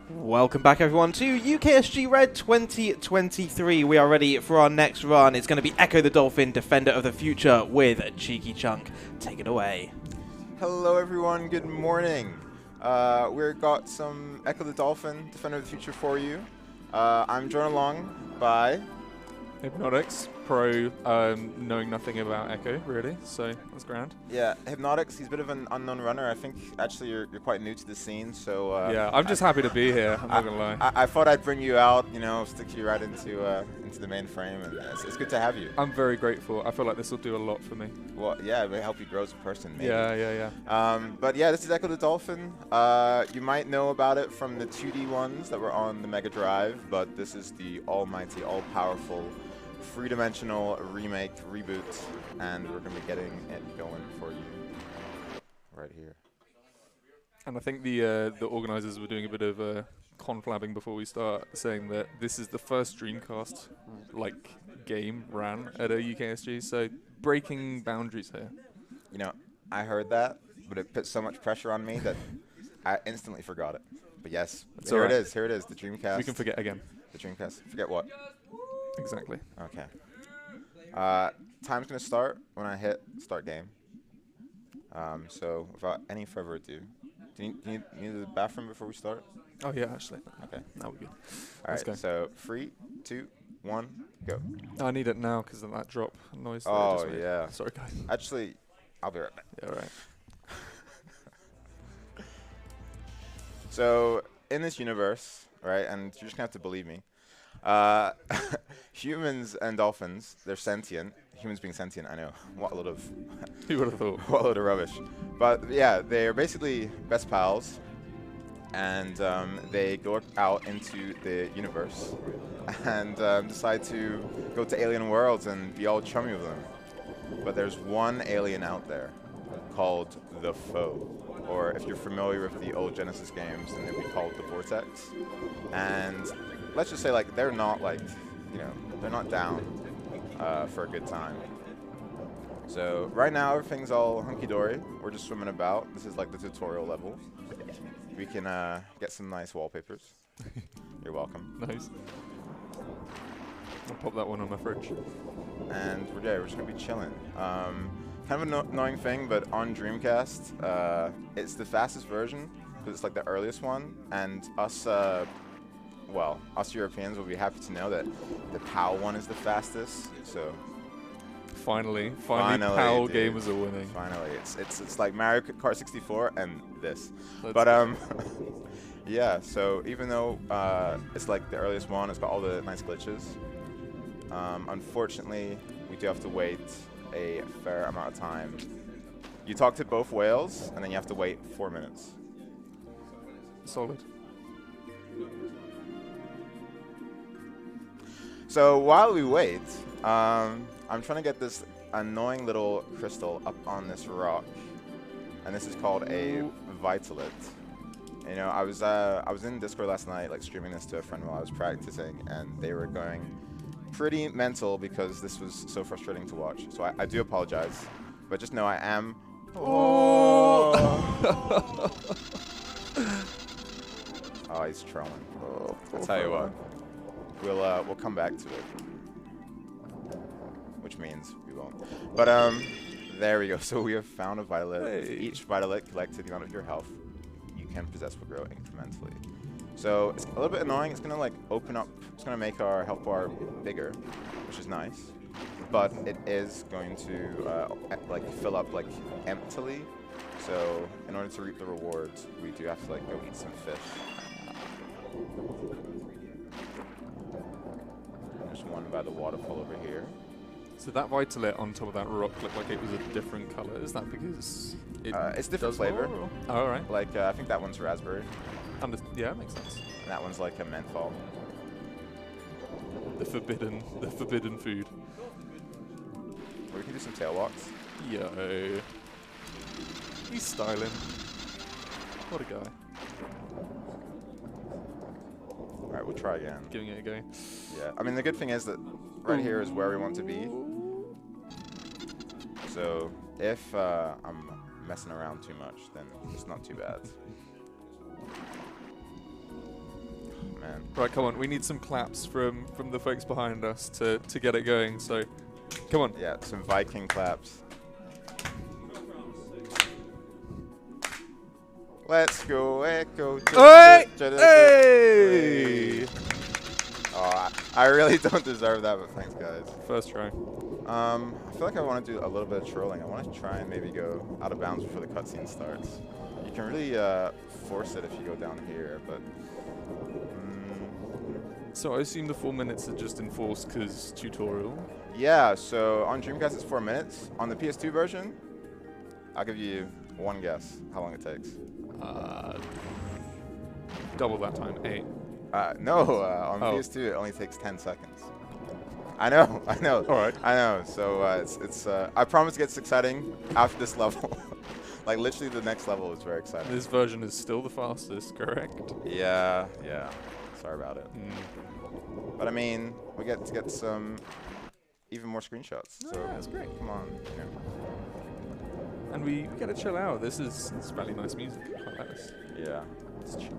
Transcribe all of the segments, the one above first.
Welcome back, everyone, to UKSG Red 2023. We are ready for our next run. It's going to be Ecco the Dolphin, Defender of the Future, with cheekychunk. Take it away. Hello, everyone. Good morning. We've got some Ecco the Dolphin, Defender of the Future for you. I'm joined along by Hypnotics, pro, knowing nothing about Ecco, really, so that's grand. Yeah, Hypnotics. He's a bit of an unknown runner. I think actually you're quite new to the scene, so Yeah, I'm just happy to be here. I'm not gonna lie. I thought I'd bring you out, stick you right into the main frame, and it's good to have you. I'm very grateful. I feel like this will do a lot for me. Well, yeah, it will help you grow as a person, maybe. Yeah. But yeah, this is Ecco the Dolphin. You might know about it from the 2D ones that were on the Mega Drive, but this is the almighty, all-powerful, three-dimensional remake, reboot, and we're going to be getting it going for you right here. And I think the organisers were doing a bit of conflabbing before we start, saying that this is the first Dreamcast game ran at a UKSG, so breaking boundaries here. I heard that, but it put so much pressure on me that I instantly forgot it. But yes, here it is, the Dreamcast. We can forget again. The Dreamcast. Forget what? Exactly. Okay. Time's going to start when I hit start game. So without any further ado, do you need the bathroom before we start? Oh yeah, actually. Okay. Now we're good. All right, go. so 3, 2, 1, go. I need it now because of that drop noise. That I Oh, just made. yeah. Sorry, guys. Actually, I'll be right back. Yeah, all right. So in this universe, right, and you're just going to have to believe me, humans and dolphins, they're sentient. Humans being sentient, I know. What a load of Who would have thought? what a load of rubbish. But yeah, they're basically best pals, and they go out into the universe and decide to go to alien worlds and be all chummy with them. But there's one alien out there called the Foe, or if you're familiar with the old Genesis games, then they'd be called the Vortex. And let's just say, they're not they're not down for a good time. So right now everything's all hunky-dory. We're just swimming about. This is the tutorial level. We can get some nice wallpapers. You're welcome. Nice. I'll pop that one on my fridge. And we're just gonna be chilling. Kind of an annoying thing, but on Dreamcast, it's the fastest version because it's the earliest one, and us Europeans will be happy to know that the PAL one is the fastest. So Finally, PAL gamers are winning. Finally, it's like Mario Kart 64 and this. Let's Yeah. So even though it's the earliest one, it's got all the nice glitches. Unfortunately, we do have to wait a fair amount of time. You talk to both whales, and then you have to wait 4 minutes. Solid. So while we wait, I'm trying to get this annoying little crystal up on this rock, and this is called a Vitalit. I was in Discord last night, streaming this to a friend while I was practicing, and they were going pretty mental because this was so frustrating to watch. So I do apologize, but just know I am. Oh, oh, he's trolling. I'll tell you what. We'll come back to it, which means we won't. But there we go. So we have found a Vitalit. Hey. Each Vitalit collected the amount of your health you can possess will grow incrementally. So it's a little bit annoying. It's gonna open up. It's gonna make our health bar bigger, which is nice. But it is going to fill up emptily. So in order to reap the rewards, we do have to go eat some fish. There's one by the waterfall over here. So that Vitalit on top of that rock looked like it was a different color. Is that because it's different does flavor? more, oh, all right. I think that one's raspberry. Yeah, makes sense. And that one's a menthol. The forbidden food. Or we can do some tail walks. Yo. He's styling. What a guy. Alright, we'll try again. Giving it a go. Yeah, I mean the good thing is that right here is where we want to be. So if I'm messing around too much, then it's not too bad. man. Right, come on. We need some claps from the folks behind us to get it going. So, come on. Yeah, some Viking claps. Let's go, Echo. Hey! Hey! Oh, I really don't deserve that, but thanks, guys. First try. I feel like I want to do a little bit of trolling. I want to try and maybe go out of bounds before the cutscene starts. You can really force it if you go down here, but... So I assume the 4 minutes are just enforced because tutorial. Yeah, so on Dreamcast it's 4 minutes. On the PS2 version, I'll give you one guess how long it takes. Double that time, 8. No, on PS2 it only takes 10 seconds. I know. All right. I know. So it's I promise it gets exciting after this level. Like literally the next level is very exciting. This version is still the fastest, correct? Yeah. Sorry about it. But I mean, we get to get some even more screenshots. So yeah, that's great. Come on. You know. And we get to chill out. This is really nice music. I like this. Yeah. It's chill.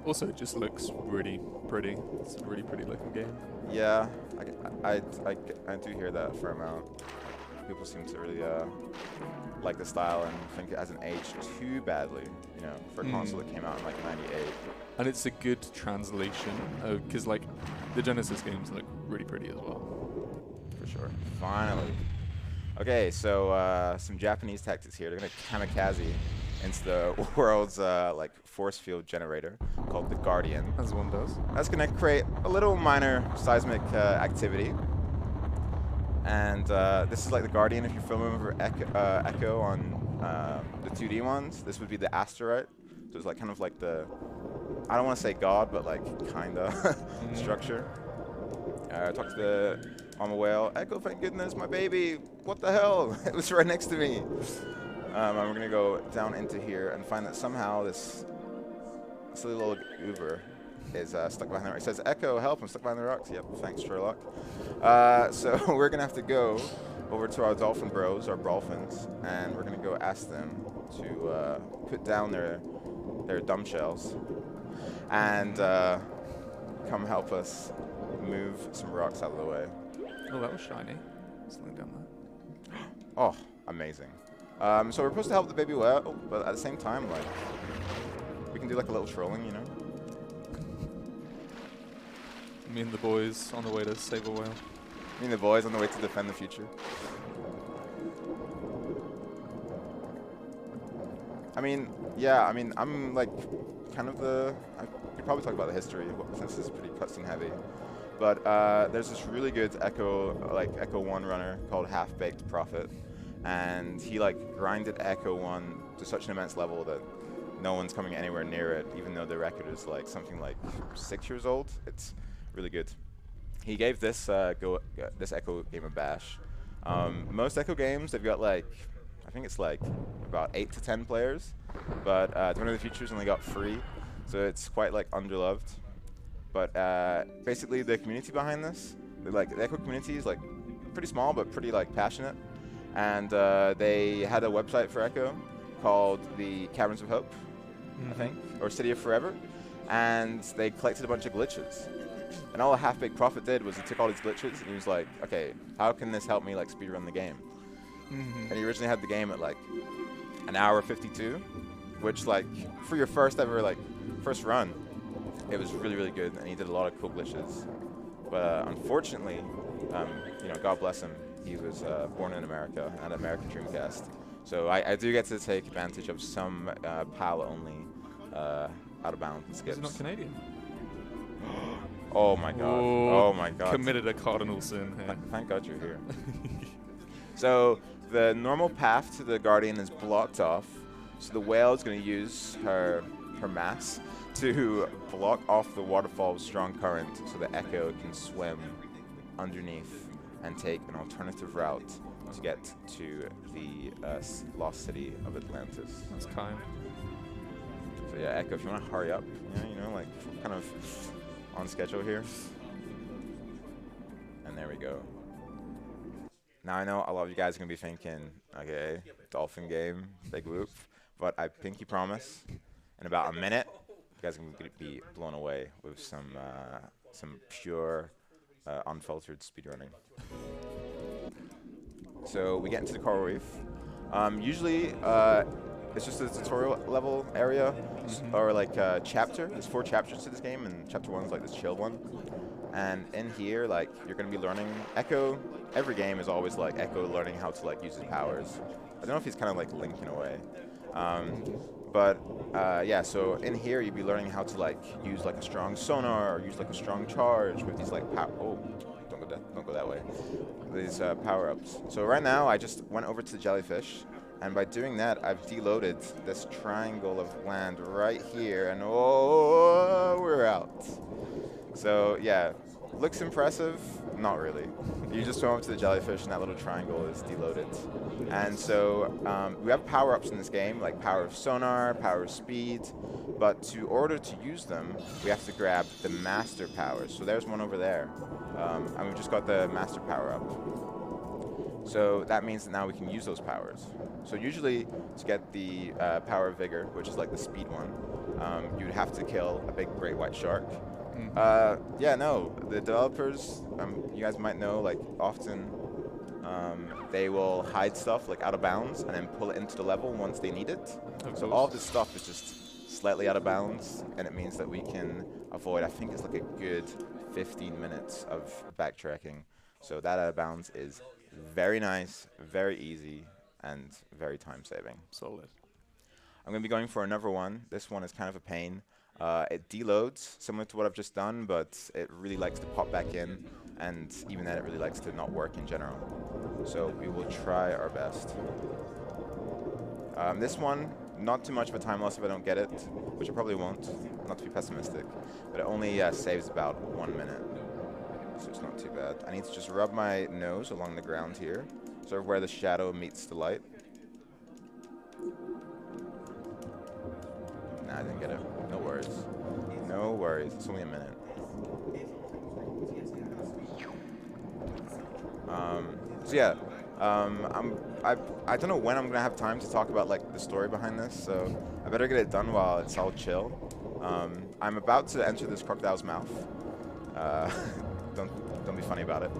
Also, it just looks really pretty. It's a really pretty looking game. Yeah, I do hear that a fair amount. People seem to really like the style and think it hasn't aged too badly, you know, for a console that came out in like '98. And it's a good translation, because like the Genesis games look really pretty as well. For sure. Finally. Okay, so some Japanese tactics here. They're gonna kamikaze into the world's like force field generator called the Guardian. As one does. That's gonna create a little minor seismic activity. And this is like the Guardian. If you're familiar with Echo on the 2D ones, this would be the asteroid. So it's like kind of like the, I don't want to say God, but like kinda structure. Talk to the mama whale. Echo, thank goodness, my baby. What the hell? It was right next to me. And we're gonna go down into here and find that somehow this silly little goober is stuck behind the rock. It says, Echo, help, I'm stuck behind the rocks. Yep, thanks, Sherlock. So we're gonna have to go over to our dolphin bros, our dolphins, and we're gonna go ask them to put down their dumb shells and come help us move some rocks out of the way. Oh, that was shiny. Something down there. Oh, amazing. So we're supposed to help the baby whale, but at the same time, like, we can do like a little trolling, you know? Me and the boys on the way to save a whale. Me and the boys on the way to defend the future. I mean, yeah, I mean, I'm like kind of the, I could probably talk about the history since this is pretty cutscene heavy. But there's this really good Echo 1 runner called Half-Baked Prophet. And he like grinded Echo 1 to such an immense level that no one's coming anywhere near it, even though the record is like something like 6 years old. It's really good. He gave this this Echo game a bash. Most Echo games, they've got like, I think it's like about 8 to 10 players, but One of the Futures only got 3, so it's quite like underloved. But basically, the community behind this, the Echo community is like pretty small but pretty like passionate, and they had a website for Echo called the Caverns of Hope, I think, or City of Forever, and they collected a bunch of glitches. And all a Half-Baked Prophet did was he took all these glitches and he was like, okay, how can this help me like speedrun the game? And he originally had the game at like an hour 52, which like for your first run, it was really, really good, and he did a lot of cool glitches. But unfortunately, you know, God bless him, he was born in America and American Dreamcast. So I do get to take advantage of some PAL-only out-of-bounds skips. He's not Canadian. Oh my God! Oh my God! Committed a cardinal sin here. Thank God you're here. So the normal path to the Guardian is blocked off. So the whale is going to use her mass to block off the waterfall's strong current, so the Echo can swim underneath and take an alternative route to get to the lost city of Atlantis. That's kind. So yeah, Echo, if you want to hurry up, you know, like kind of on schedule here. And there we go. Now I know a lot of you guys are gonna be thinking, okay, dolphin game, big whoop, but I pinky promise, in about a minute, you guys are gonna be blown away with some pure, unfiltered speedrunning. So we get into the coral reef. Usually, it's just a tutorial level area, or like a chapter. There's 4 chapters to this game, and chapter 1 is like this chill one. And in here, like, you're gonna be learning Ecco. Every game is always like Ecco learning how to like use his powers. I don't know if he's kind of like Link in a way. Yeah, so in here you'd be learning how to like use like a strong sonar or use like a strong charge with these like don't go that way. These power-ups. So right now I just went over to the jellyfish, and by doing that I've deloaded this triangle of land right here, and oh, we're out. So yeah, looks impressive, not really. You just swim up to the jellyfish and that little triangle is deloaded. And so we have power-ups in this game, like power of sonar, power of speed, but in order to use them, we have to grab the master powers. So there's one over there, and we've just got the master power-up. So that means that now we can use those powers. So usually to get the power of vigor, which is like the speed one, you'd have to kill a big great white shark. Yeah, no, the developers, you guys might know, like, often they will hide stuff, like, out of bounds and then pull it into the level once they need it. So all of this stuff is just slightly out of bounds, and it means that we can avoid, I think it's like a good 15 minutes of backtracking. So that out of bounds is very nice, very easy, and very time-saving. Solid. I'm going to be going for another one. This one is kind of a pain. It deloads, similar to what I've just done, but it really likes to pop back in, and even then it really likes to not work in general. So we will try our best. This one, not too much of a time loss if I don't get it, which I probably won't, not to be pessimistic, but it only saves about 1 minute, so it's not too bad. I need to just rub my nose along the ground here, sort of where the shadow meets the light. Nah, I didn't get it. No worries. No worries. It's only a minute. So yeah, I don't know when I'm gonna have time to talk about like the story behind this, so I better get it done while it's all chill. I'm about to enter this crocodile's mouth. Don't be funny about it.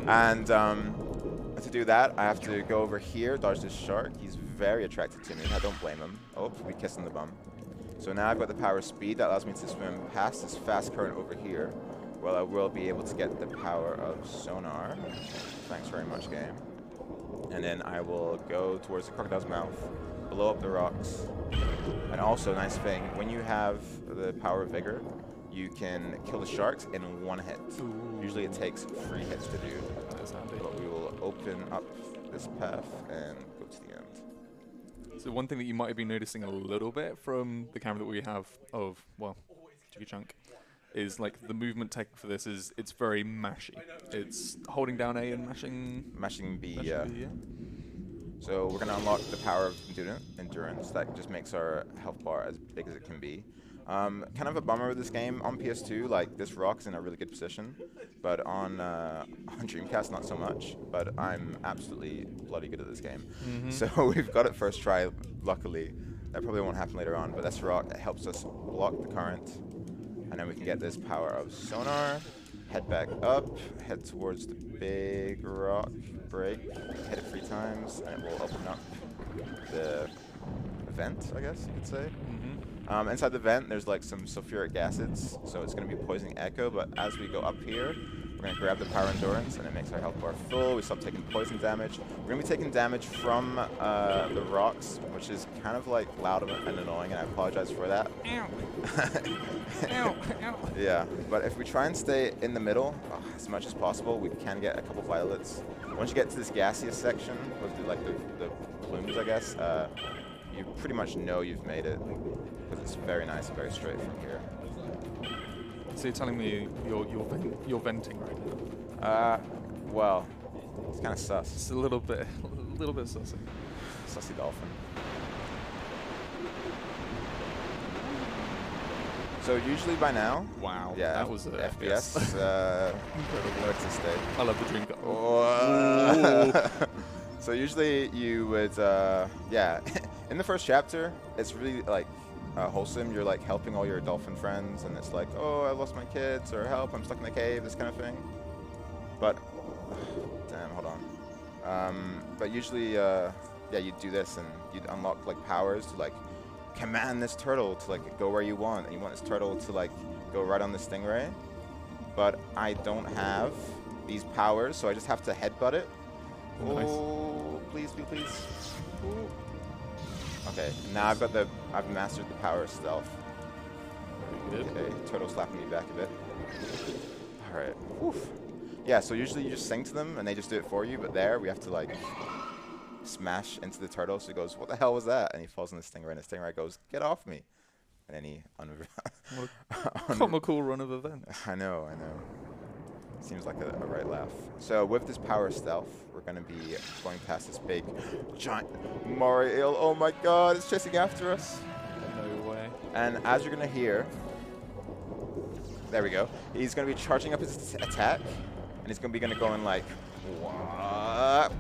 And to do that, I have to go over here, dodge this shark. He's very attracted to me. I don't blame him. Oh, we kissed in the bum. So now I've got the power of speed that allows me to swim past this fast current over here. Well, I will be able to get the power of sonar. Thanks very much, game. And then I will go towards the crocodile's mouth, blow up the rocks. And also, nice thing, when you have the power of vigor, you can kill the sharks in 1 hit. Ooh. Usually it takes 3 hits to do. That's handy. But we will open up this path and go to the end. So one thing that you might have been noticing a little bit from the camera that we have of, well, cheekychunk, is like the movement tech for this is it's very mashy. It's holding down A and mashing B, yeah. B, yeah. So we're going to unlock the power of endurance. That just makes our health bar as big as it can be. Kind of a bummer with this game. On PS2, like, this rock's in a really good position, but on Dreamcast, not so much. But I'm absolutely bloody good at this game. So we've got it first try, luckily. That probably won't happen later on, but this rock helps us block the current. And then we can get this power of sonar, head back up, head towards the big rock, break, hit it 3 times, and it will open up the vent, I guess you could say. Inside the vent, there's like some sulfuric acids, so it's going to be poisoning Ecco, but as we go up here, we're going to grab the power endurance, and it makes our health bar full. We stop taking poison damage. We're going to be taking damage from the rocks, which is kind of like loud and annoying, and I apologize for that. Ow. Ow. Ow. Yeah, but if we try and stay in the middle as much as possible, we can get a couple violets. Once you get to this gaseous section, with like the plumes, I guess, you pretty much know you've made it, because it's very nice and very straight from here. So you're telling me you're venting right now? Well, it's kind of sus. It's a little bit sussy. Sussy dolphin. So usually by now, Wow. yeah, That was a FPS. Incredible. It's a state. I love the Dreamcast. So usually you would, yeah, in the first chapter, it's really like wholesome. You're like helping all your dolphin friends, and it's like, oh, I lost my kids, or help, I'm stuck in the cave, this kind of thing. But, damn, hold on. But usually, yeah, you'd do this, and you'd unlock like powers to like command this turtle to like go where you want, and you want this turtle to like go right on the stingray. But I don't have these powers, so I just have to headbutt it. Nice. Oh, please, please, please. Ooh. Okay, now I've mastered the power of stealth. Okay, turtle slapping me back a bit. All right. Whew. Yeah, so usually you just sing to them and they just do it for you, but there we have to like smash into the turtle. So he goes, "What the hell was that?" And he falls on the stingray, and the stingray goes, "Get off me!" And then he What a comical run of events. I know. Seems like a right laugh. So with this power stealth, we're going to be going past this big, giant Moray eel. Oh my god, it's chasing after us. No way. And as you're going to hear, there we go, he's going to be charging up his attack, and he's going to be going like,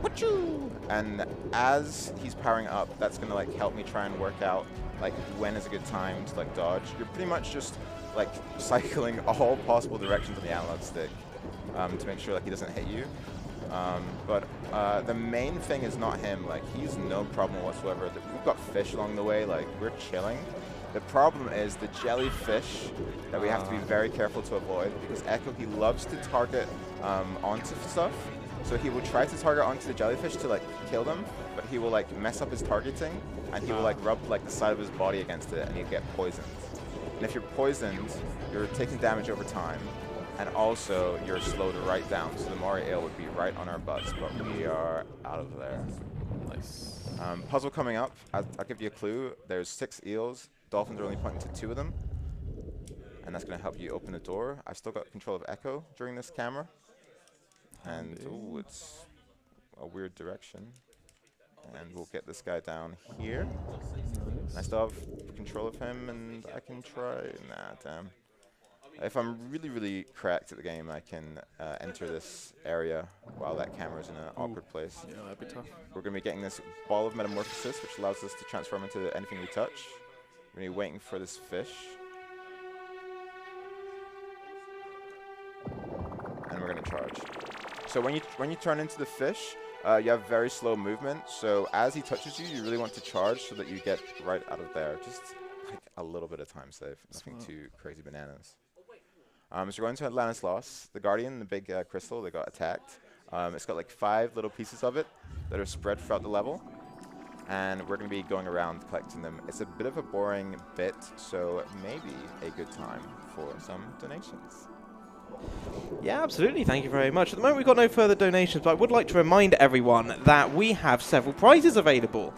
wachoo! And as he's powering up, that's going to like help me try and work out like when is a good time to like dodge. You're pretty much just like cycling all possible directions on the analog stick. To make sure like he doesn't hit you. But the main thing is not him. Like, he's no problem whatsoever. We've got fish along the way. Like, we're chilling. The problem is the jellyfish that we have to be very careful to avoid, because Ecco, he loves to target onto stuff. So he will try to target onto the jellyfish to like kill them, but he will like mess up his targeting, and he will like rub like the side of his body against it, and he'll get poisoned. And if you're poisoned, you're taking damage over time. And also, you're slowed right down, so the Moray eel would be right on our butts, but we are out of there. Nice. Puzzle coming up. I'll give you a clue. There's 6 eels. Dolphins are only pointing to 2 of them. And that's going to help you open the door. I've still got control of Ecco during this camera. And, ooh, it's a weird direction. And we'll get this guy down here. And I still have control of him, and I can try... Nah, damn. If I'm really, really cracked at the game, I can enter this area while that camera's in an awkward place. Yeah, that'd be tough. We're going to be getting this ball of metamorphosis, which allows us to transform into anything we touch. We're going to be waiting for this fish. And we're going to charge. So when you turn into the fish, you have very slow movement. So as he touches you, you really want to charge so that you get right out of there. Just like a little bit of time save. Nothing too crazy bananas. So we're going to Atlantis Lost. The Guardian, the big crystal, they got attacked. It's got like 5 little pieces of it that are spread throughout the level. And we're going to be going around collecting them. It's a bit of a boring bit, so maybe a good time for some donations. Yeah, absolutely. Thank you very much. At the moment, we've got no further donations, but I would like to remind everyone that we have several prizes available.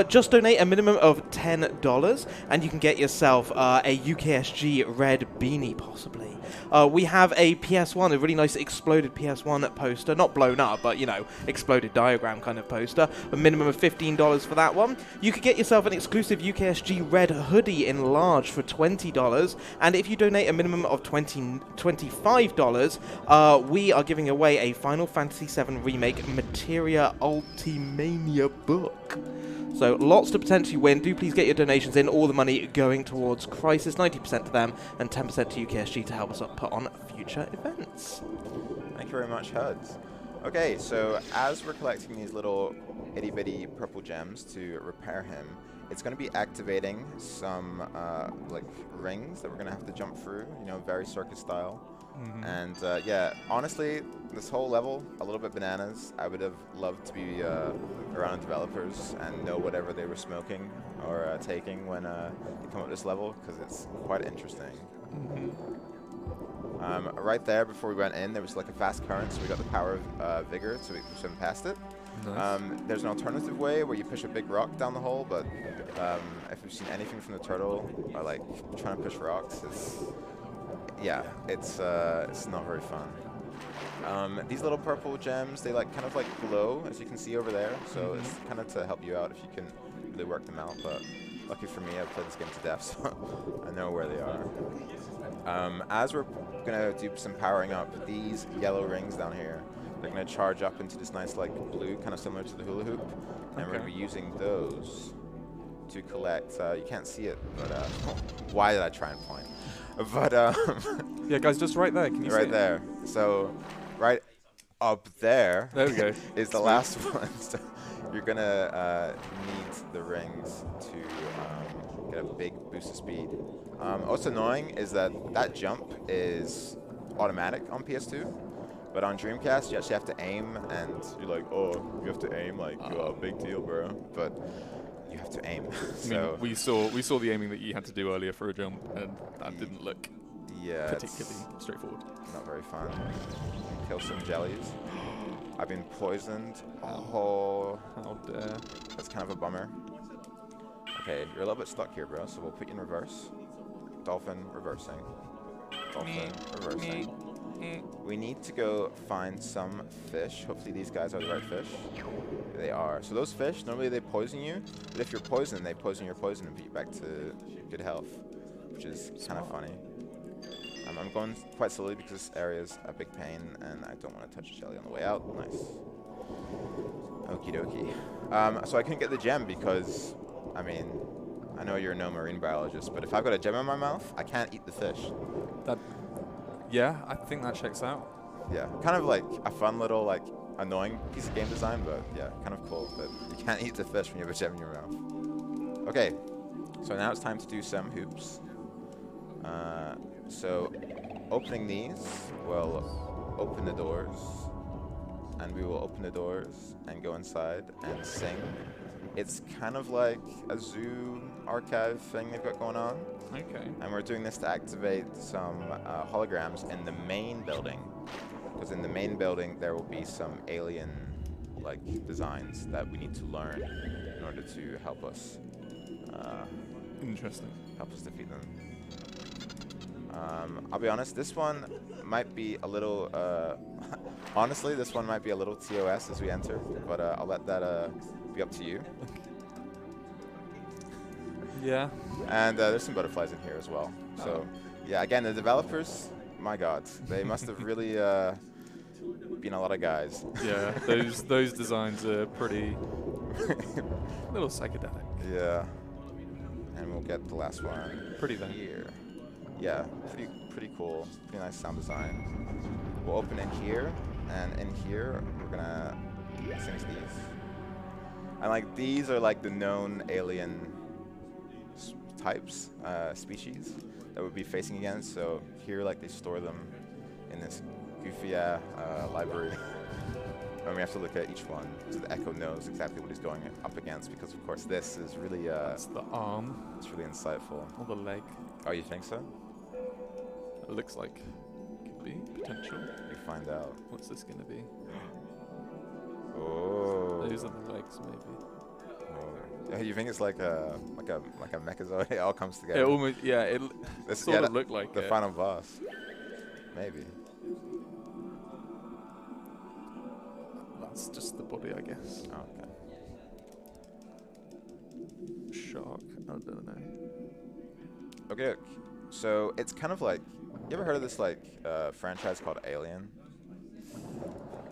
Just donate a minimum of $10, and you can get yourself a UKSG Red beanie, possibly. We have a PS1, a really nice exploded PS1 poster, not blown up, but, you know, exploded diagram kind of poster. A minimum of $15 for that one. You could get yourself an exclusive UKSG Red hoodie in large for $20, and if you donate a minimum of $25, we are giving away a Final Fantasy VII Remake Materia Ultimania book. So lots to potentially win. Do please get your donations in. All the money going towards Crisis, 90% to them, and 10% to UKSG to help us put on future events. Thank you very much, Huds. Okay, so as we're collecting these little itty-bitty purple gems to repair him, it's going to be activating some like rings that we're going to have to jump through, you know, very circus style. And yeah, honestly, this whole level, a little bit bananas. I would have loved to be around developers and know whatever they were smoking or taking when they come up this level, because it's quite interesting. Right there, before we went in, there was like a fast current, so we got the power of Vigor, so we swim past it. Nice. There's an alternative way where you push a big rock down the hole, but if you've seen anything from the turtle, or like trying to push rocks, it's not very fun. These little purple gems, they like kind of like glow, as you can see over there, so it's kind of to help you out if you can really work them out, but Lucky for me, I've played this game to death, so I know where they are. As we're gonna do some powering up, these yellow rings down here, they're gonna charge up into this nice like blue, kind of similar to the hula hoop, and we're gonna be using those to collect. You can't see it, but why did I try and point? But yeah, guys, just right there. Can you see right it? there. So right up there, There we go. is the last one. So you're gonna need the rings to get a big boost of speed. What's annoying is that that jump is automatic on PS2, but on Dreamcast you actually have to aim, and you're like, oh, you have to aim, like, big deal, bro. But you have to aim. So I mean, we saw the aiming that you had to do earlier for a jump, and that didn't look particularly straightforward. Not very fun. Kill some jellies. I've been poisoned. Oh, how dare. That's kind of a bummer. Okay, you're a little bit stuck here, bro, so we'll put you in reverse. Dolphin reversing. Dolphin reversing. We need to go find some fish. Hopefully these guys are the right fish. They are. So those fish, normally they poison you, but if you're poisoned, they poison your poison and put you back to good health, which is kind of funny. I'm going quite slowly because this area is a big pain, and I don't want to touch a jelly on the way out. Nice. Okie dokie. So I couldn't get the gem because, I mean, I know you're no marine biologist, but if I've got a gem in my mouth, I can't eat the fish. Yeah, I think that checks out. Yeah, kind of like a fun little, like, annoying piece of game design, but yeah, kind of cool. But you can't eat the fish when you have a gem in your mouth. Okay, so now it's time to do some hoops. So opening these will open the doors, and we will open the doors and go inside and sing. It's kind of like a zoo archive thing they've got going on. Okay. And we're doing this to activate some holograms in the main building, because in the main building there will be some alien designs that we need to learn in order to help us Interesting. help us defeat them. I'll be honest, this one might be a little honestly, this one might be a little TOS as we enter, but I'll let that be up to you. Yeah. And there's some butterflies in here as well. So yeah, again, the developers, my God, they must have really been a lot of guys. Yeah, those designs are pretty little psychedelic. Yeah. And we'll get the last one. Pretty then. Here. Yeah, pretty cool. Pretty nice sound design. We'll open in here, and in here we're gonna sing these. And these are the known alien types, species that we'll be facing against. So here, they store them in this goofy library. And we have to look at each one so the Echo knows exactly what he's going up against, because of course this is really It's the arm. It's really insightful. Or the leg. Oh, you think so? It looks like could be potential. You find out. What's this gonna be? Oh. Those are the legs, maybe. Oh. You think it's like a Mechazoid? It all comes together. It almost, yeah. It sort of looked like the final boss. Maybe. That's just the body, I guess. Oh, okay. Shark. I don't know. Okay. So it's kind of like, you ever heard of this franchise called Alien?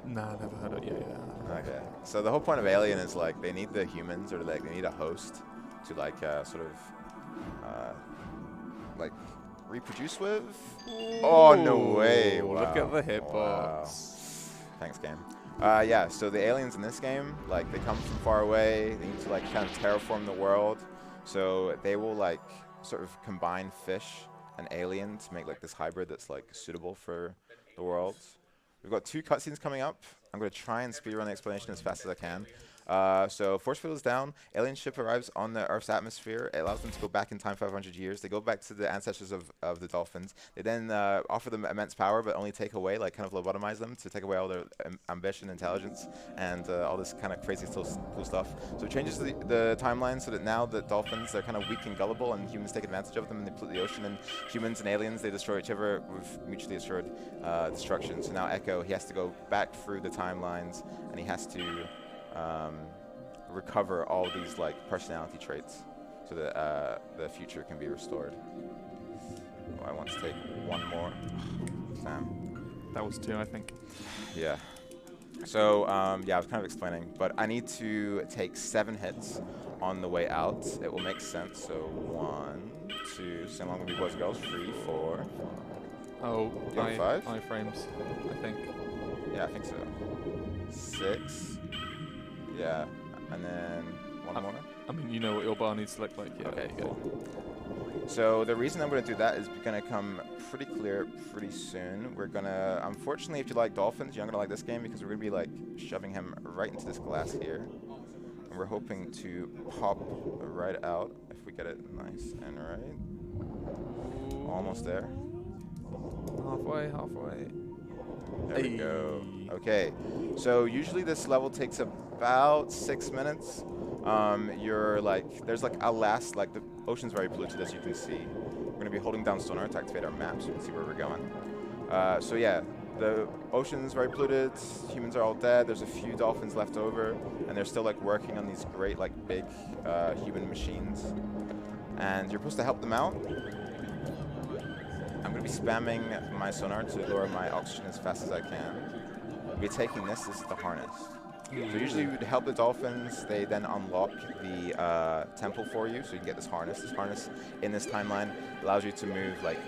Nah, never heard of it. Yeah. Okay. So the whole point of Alien is they need the humans, or they need a host to sort of reproduce with. Ooh, oh no way! Wow. Look at the hitbox. Wow. Thanks, game. Yeah. So the aliens in this game, they come from far away. They need to kind of terraform the world. So they will sort of combine fish and alien to make this hybrid that's suitable for the world. We've got 2 cutscenes coming up. I'm going to try and speedrun the explanation as fast as I can. So force field is down. Alien ship arrives on the Earth's atmosphere. It allows them to go back in time 500 years. They go back to the ancestors of the dolphins. They then offer them immense power, but only take away, kind of lobotomize them to take away all their ambition, intelligence, and all this kind of crazy cool stuff. So it changes the timeline so that now the dolphins are kind of weak and gullible, and humans take advantage of them, and they pollute the ocean. And humans and aliens, they destroy each other with mutually assured destruction. So now Echo, he has to go back through the timelines, and he has to recover all these personality traits so that the future can be restored. Oh, I want to take one more. Sam. That was 2, I think. Yeah. So, yeah, I was kind of explaining, but I need to take 7 hits on the way out. It will make sense. So 1, 2, sing along with me, boys and girls. 3, 4. Oh, You want 5? iframes, I think. Yeah, I think so. 6. Yeah, and then one more. I mean, you know what your bar needs to look like. Yeah, Okay, there you go. So the reason I'm going to do that is going to come pretty clear pretty soon. We're going to, unfortunately, if you like dolphins, you're not going to like this game because we're going to be like shoving him right into this glass here. And we're hoping to pop right out if we get it nice and right. Almost there. Halfway. There we go. Okay, so usually this level takes about 6 minutes. You're like, there's like a last, like the ocean's very polluted as you can see. We're going to be holding down sonar to activate our map so you can see where we're going. So yeah, the ocean's very polluted, humans are all dead, there's a few dolphins left over, and they're still like working on these great like big human machines. And you're supposed to help them out. I'm going to be spamming my sonar to lower my oxygen as fast as I can. We'll be taking this is the harness. So usually we would help the dolphins, they then unlock the temple for you, so you can get this harness. This harness in this timeline allows you to move like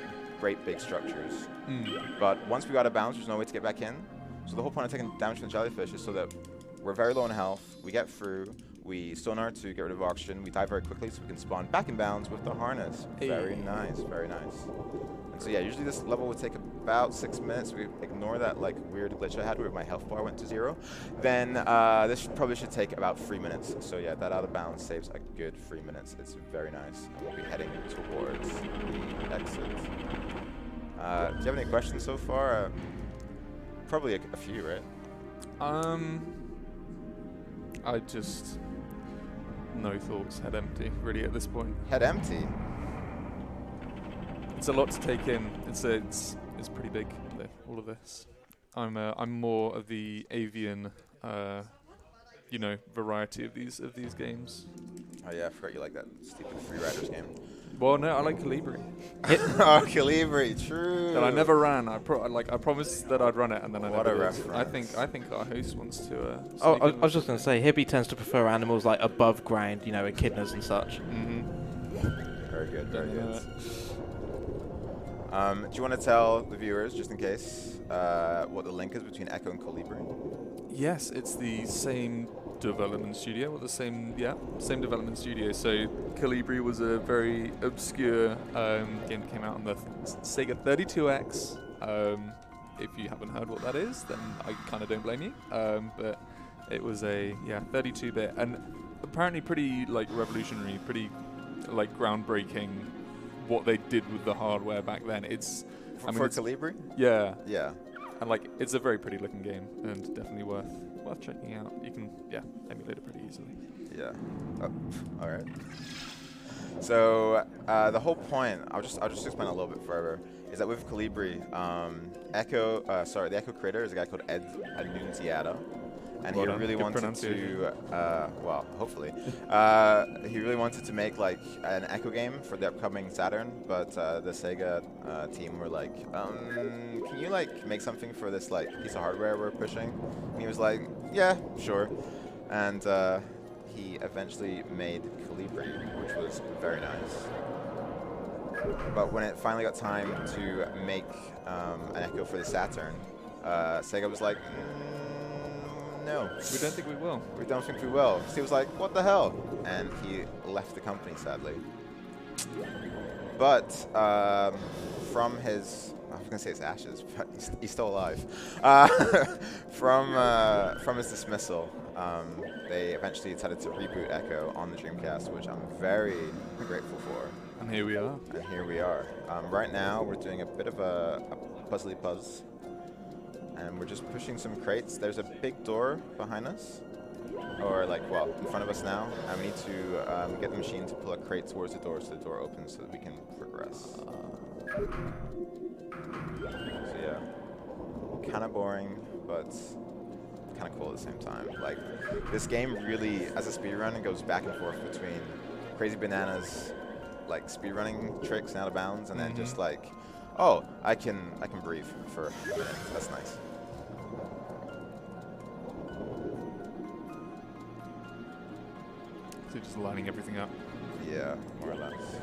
great big structures. But once we got out of bounds, there's no way to get back in. So the whole point of taking damage from the jellyfish is so that we're very low in health, we get through, we sonar to get rid of oxygen, we die very quickly so we can spawn back in bounds with the harness. Very nice, very nice. And so yeah, usually this level would take about 6 minutes. We ignore that like weird glitch I had where my health bar went to 0. Then this probably should take about 3 minutes. So yeah, that out of bounds saves a good 3 minutes. It's very nice. And we'll be heading towards the exit. Do you have any questions so far? Probably a few, right? I just no thoughts, head empty, really at this point. Head empty. It's a lot to take in. It's pretty big, all of this. I'm more of the avian, you know, variety of these games. Oh yeah, I forgot you like that stupid Free Riders game. Well, no, I like Calibri. Oh, Calibri, true. That I never ran. I promised that I'd run it, and then I What never a did. reference. I think our host wants to. Oh, I was just going to say, Hibby tends to prefer animals like above ground, you know, echidnas and such. Very good, very good. Do you want to tell the viewers, just in case, what the link is between Ecco and Calibri? Yes, it's the same development studio, or the same development studio. So Calibri was a very obscure game that came out on the Sega 32X. If you haven't heard what that is, then I kind of don't blame you. But it was a 32-bit and apparently pretty like revolutionary, pretty like groundbreaking. What they did with the hardware back then. For Calibri? Yeah. Yeah. And like it's a very pretty looking game and definitely worth checking out. You can emulate it pretty easily. Yeah. Oh, all right. So the whole point, I'll just explain a little bit further, is that with Calibri, the Ecco creator is a guy called Ed Annunziata. And he really wanted to, well, hopefully, he really wanted to make like an Ecco game for the upcoming Saturn, but the Sega team were like, can you like make something for this like piece of hardware we're pushing? And he was like, yeah, sure. And he eventually made Calibri, which was very nice. But when it finally got time to make an Ecco for the Saturn, Sega was like, no. We don't think we will. We don't think we will. So he was like, what the hell? And he left the company, sadly. But from his, I was going to say his ashes, but he's still alive. From his dismissal, they eventually decided to reboot Ecco on the Dreamcast, which I'm very grateful for. And here we are. And here we are. Right now, we're doing a bit of a puzzly puzz. And we're just pushing some crates. There's a big door behind us, or like, well, in front of us now. And we need to get the machine to pull a crate towards the door so the door opens so that we can progress. So yeah, kind of boring, but kind of cool at the same time. Like, this game really, as a speedrun, it goes back and forth between crazy bananas, like speedrunning tricks and out of bounds, and then just like, oh, I can breathe for a minute. That's nice. So just lining everything up. Yeah, more or less.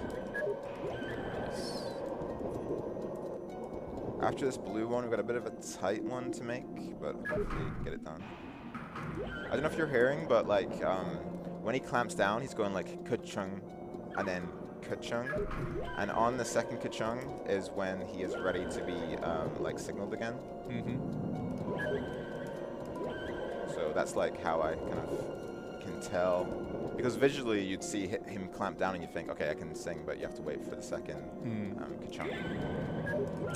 After this blue one, we've got a bit of a tight one to make, but hopefully get it done. I don't know if you're hearing, but like when he clamps down, he's going like ka-chung and then ka-chung. And on the second ka-chung is when he is ready to be like signaled again. So that's like how I kind of can tell. Because visually you'd see him clamp down and you think, okay, I can sing, but you have to wait for the second ka-chung.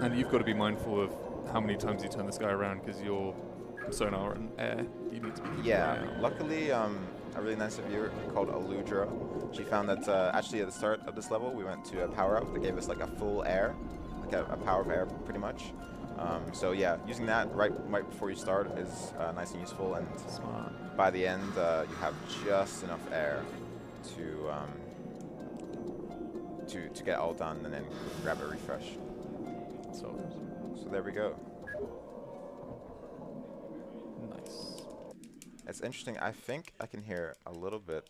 And you've got to be mindful of how many times you turn this guy around because your sonar and air, you need to be keeping an eye out. Luckily, a really nice reviewer called Aludra, she found that actually at the start of this level, we went to a power-up that gave us like a full air, like a power of air pretty much. So yeah, using that right before you start is nice and useful, and Smart. by the end, you have just enough air to get all done and then grab a refresh. So there we go. Nice. It's interesting. I think I can hear a little bit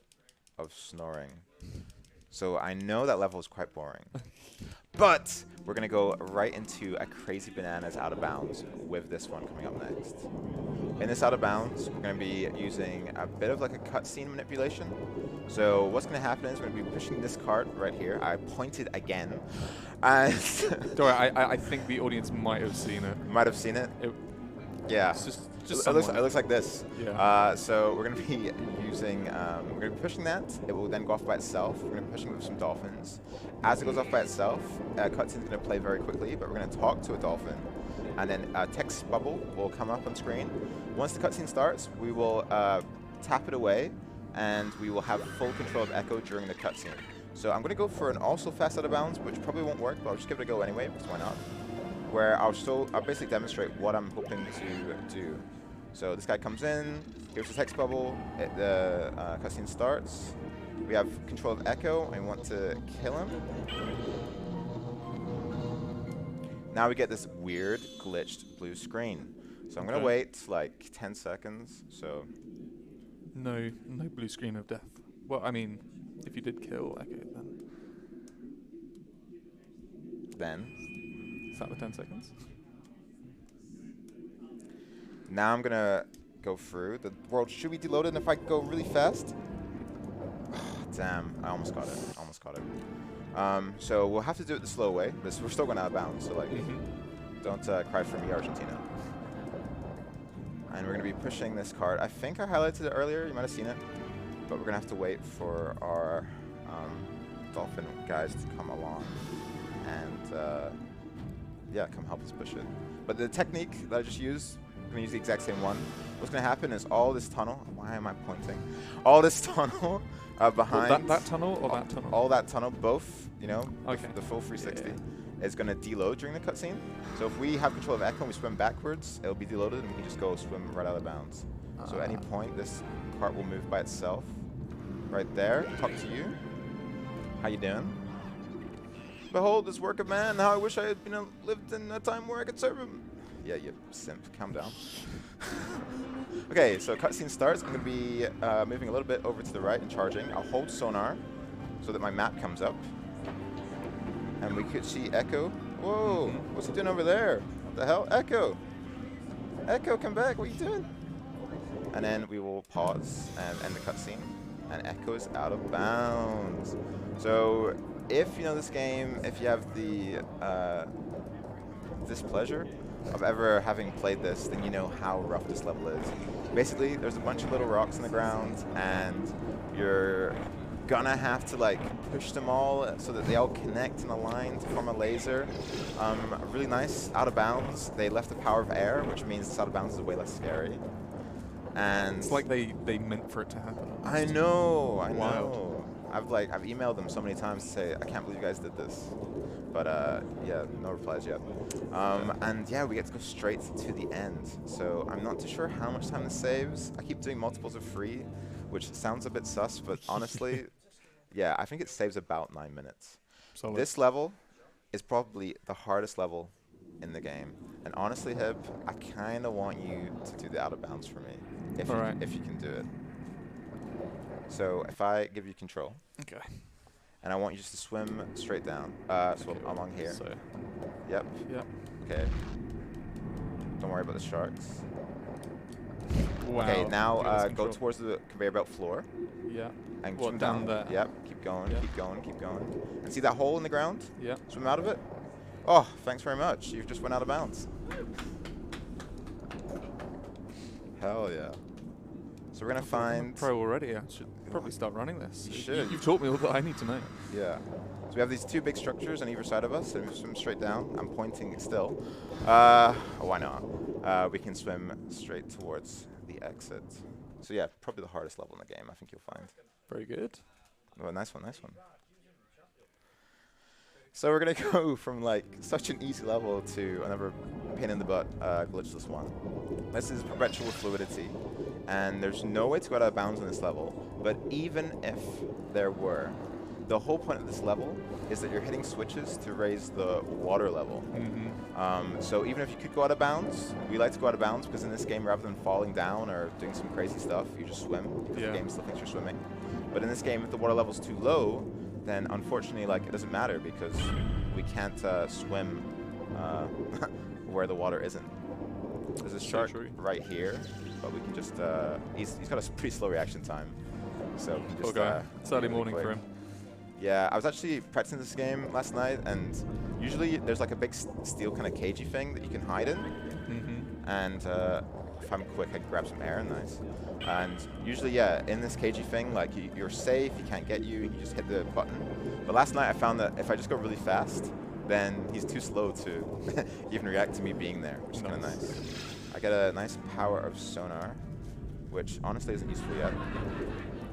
of snoring. So I know that level is quite boring. But we're going to go right into a crazy bananas out of bounds with this one coming up next. In this out of bounds, we're going to be using a bit of like a cutscene manipulation. So what's going to happen is we're going to be pushing this cart right here. I pointed again. And Don't worry, I think the audience might have seen it. might have seen it. Yeah. It's just It looks like this. Yeah. So we're going to be using, we're going to be pushing that. It will then go off by itself. We're going to be pushing with some dolphins. As it goes off by itself, cutscene's going to play very quickly, but we're going to talk to a dolphin. And then a text bubble will come up on screen. Once the cutscene starts, we will tap it away, and we will have full control of Ecco during the cutscene. So I'm going to go for an also fast out of bounds, which probably won't work, but I'll just give it a go anyway, because why not? Where I'll basically demonstrate what I'm hoping to do. So this guy comes in, gives a text bubble, the cutscene starts. We have control of Ecco, and we want to kill him. Now we get this weird glitched blue screen. So I'm going to wait like 10 seconds. So No blue screen of death. Well, I mean, if you did kill Ecco, then is that the 10 seconds? now I'm going to go through. The world should be deloaded, and if I go really fast. Damn, I almost got it. So we'll have to do it the slow way. We're still going out of bounds, so like, don't cry for me, Argentina. And we're going to be pushing this card. I think I highlighted it earlier. You might have seen it. But we're going to have to wait for our dolphin guys to come along and, yeah, come help us push it. But the technique that I just used, I'm going to use the exact same one. What's going to happen is all this tunnel. Why am I pointing? All this tunnel behind. Well, that tunnel or that tunnel? All that tunnel, both, you know, Okay. the full 360 is going to deload during the cutscene. So if we have control of Ecco and we swim backwards, it'll be deloaded and we can just go swim right out of bounds. So at any point, this cart will move by itself. Right there. Talk to you. How you doing? Behold this work of man. How I wish I had lived in a time where I could serve him. Yeah, you simp. Calm down. Okay, so cutscene starts. I'm going to be moving a little bit over to the right and charging. I'll hold sonar so that my map comes up. And we could see Ecco. Whoa, what's he doing over there? What the hell? Ecco! Ecco, come back. What are you doing? And then we will pause and end the cutscene. And Ecco is out of bounds. So if you know this game, if you have the displeasure of ever having played this, then you know how rough this level is. Basically, there's a bunch of little rocks in the ground, and you're gonna have to like push them all so that they all connect in a line to form a laser. Really nice out of bounds. They left the power of air, which means this out of bounds is way less scary. And It's like they meant for it to happen. I know. Wild. I've emailed them so many times to say I can't believe you guys did this, but yeah, no replies yet. And yeah, we get to go straight to the end. So I'm not too sure how much time this saves. I keep doing multiples of 3, which sounds a bit sus, but honestly, Yeah, I think it saves about 9 minutes. Solid. This level is probably the hardest level in the game. And honestly, Hib, I kind of want you to do the out of bounds for me, if you can do it. So if I give you control, Okay. and I want you just to swim straight down. So along here. So. Yep. Yep. Okay. Don't worry about the sharks. Wow. Okay, now Give us go control. towards the conveyor belt floor. Yeah. And What, swim down there? Yep. Keep going. Yeah. Keep going. Keep going. And see that hole in the ground? Yeah. Swim out of it. Oh, thanks very much. You've just went out of bounds. Hell yeah. So we're gonna find. Pro already. I should probably start running this. You should. You've taught me all that I need to know. Yeah. So we have these two big structures on either side of us, and we swim straight down. I'm pointing still. Why not? We can swim straight towards the exit. So yeah, probably the hardest level in the game, I think you'll find. Very good. Oh, nice one, nice one. So we're gonna go from like such an easy level to another pain in the butt glitchless one. This is perpetual fluidity, and there's no way to go out of bounds on this level. But even if there were, the whole point of this level is that you're hitting switches to raise the water level. So even if you could go out of bounds, we like to go out of bounds because in this game, rather than falling down or doing some crazy stuff, you just swim because the game still thinks you're swimming. But in this game, if the water level's too low, then unfortunately, like, it doesn't matter because we can't swim where the water isn't. There's a shark right here, but we can just he's got a pretty slow reaction time, so we can just Saturday morning for him. Yeah, I was actually practicing this game last night, and usually there's like a big steel kind of cagey thing that you can hide in, and if I'm quick, I can grab some air, nice. And usually, yeah, in this cagey thing, like you're safe, he can't get you, you just hit the button. But last night I found that if I just go really fast, then he's too slow to even react to me being there, which is kind of nice. I get a nice power of sonar, which honestly isn't useful yet.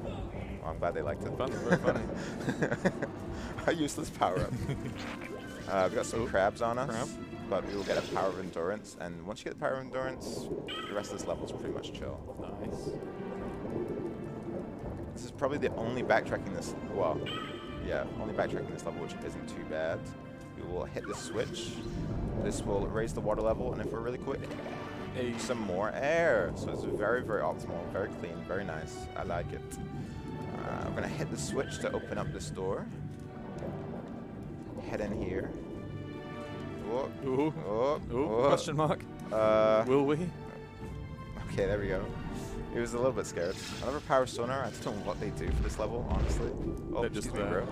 Well, I'm glad they liked it. Very funny. A useless power up. We've got some crabs on us, but we will get a power of endurance. And once you get the power of endurance, the rest of this level is pretty much chill. Nice. This is probably the only backtracking this, well, yeah, only backtracking this level, which isn't too bad. We will hit the switch. This will raise the water level, and if we're really quick, some more air. So it's very, very optimal, very clean, very nice. I like it. I'm gonna hit the switch to open up this door. Head in here. Oh, Ooh. oh, Ooh, oh. question mark. Will we? Okay, there we go. He was a little bit scared. Another power sonar. I don't know what they do for this level, honestly. Oh, They're just excuse me, bro.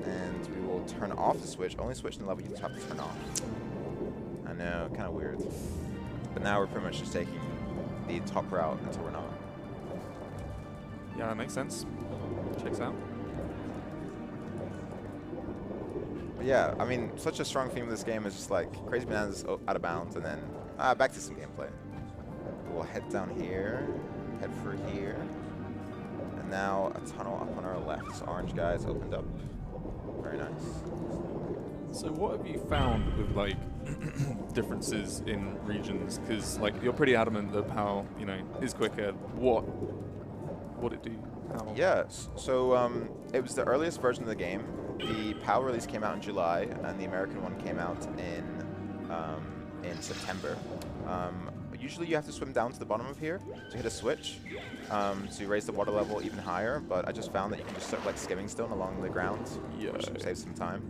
And we will turn off the switch. Only switch in the level you just have to turn off. I know, kind of weird. But now we're pretty much just taking the top route until we're not. Yeah, that makes sense. Checks out. But yeah, I mean, such a strong theme of this game is just like crazy bananas out of bounds, and then back to some gameplay. We'll head down here, head for here, and now a tunnel up on our left. This orange guy's opened up. Very nice. So what have you found with like differences in regions? Because like you're pretty adamant that PAL, you know, is quicker. What it do? How? Yeah, so it was the earliest version of the game. The PAL release came out in July, and the American one came out in September. Usually you have to swim down to the bottom of here to hit a switch to raise the water level even higher, but I just found that you can just start like skimming stone along the ground, which saves some time.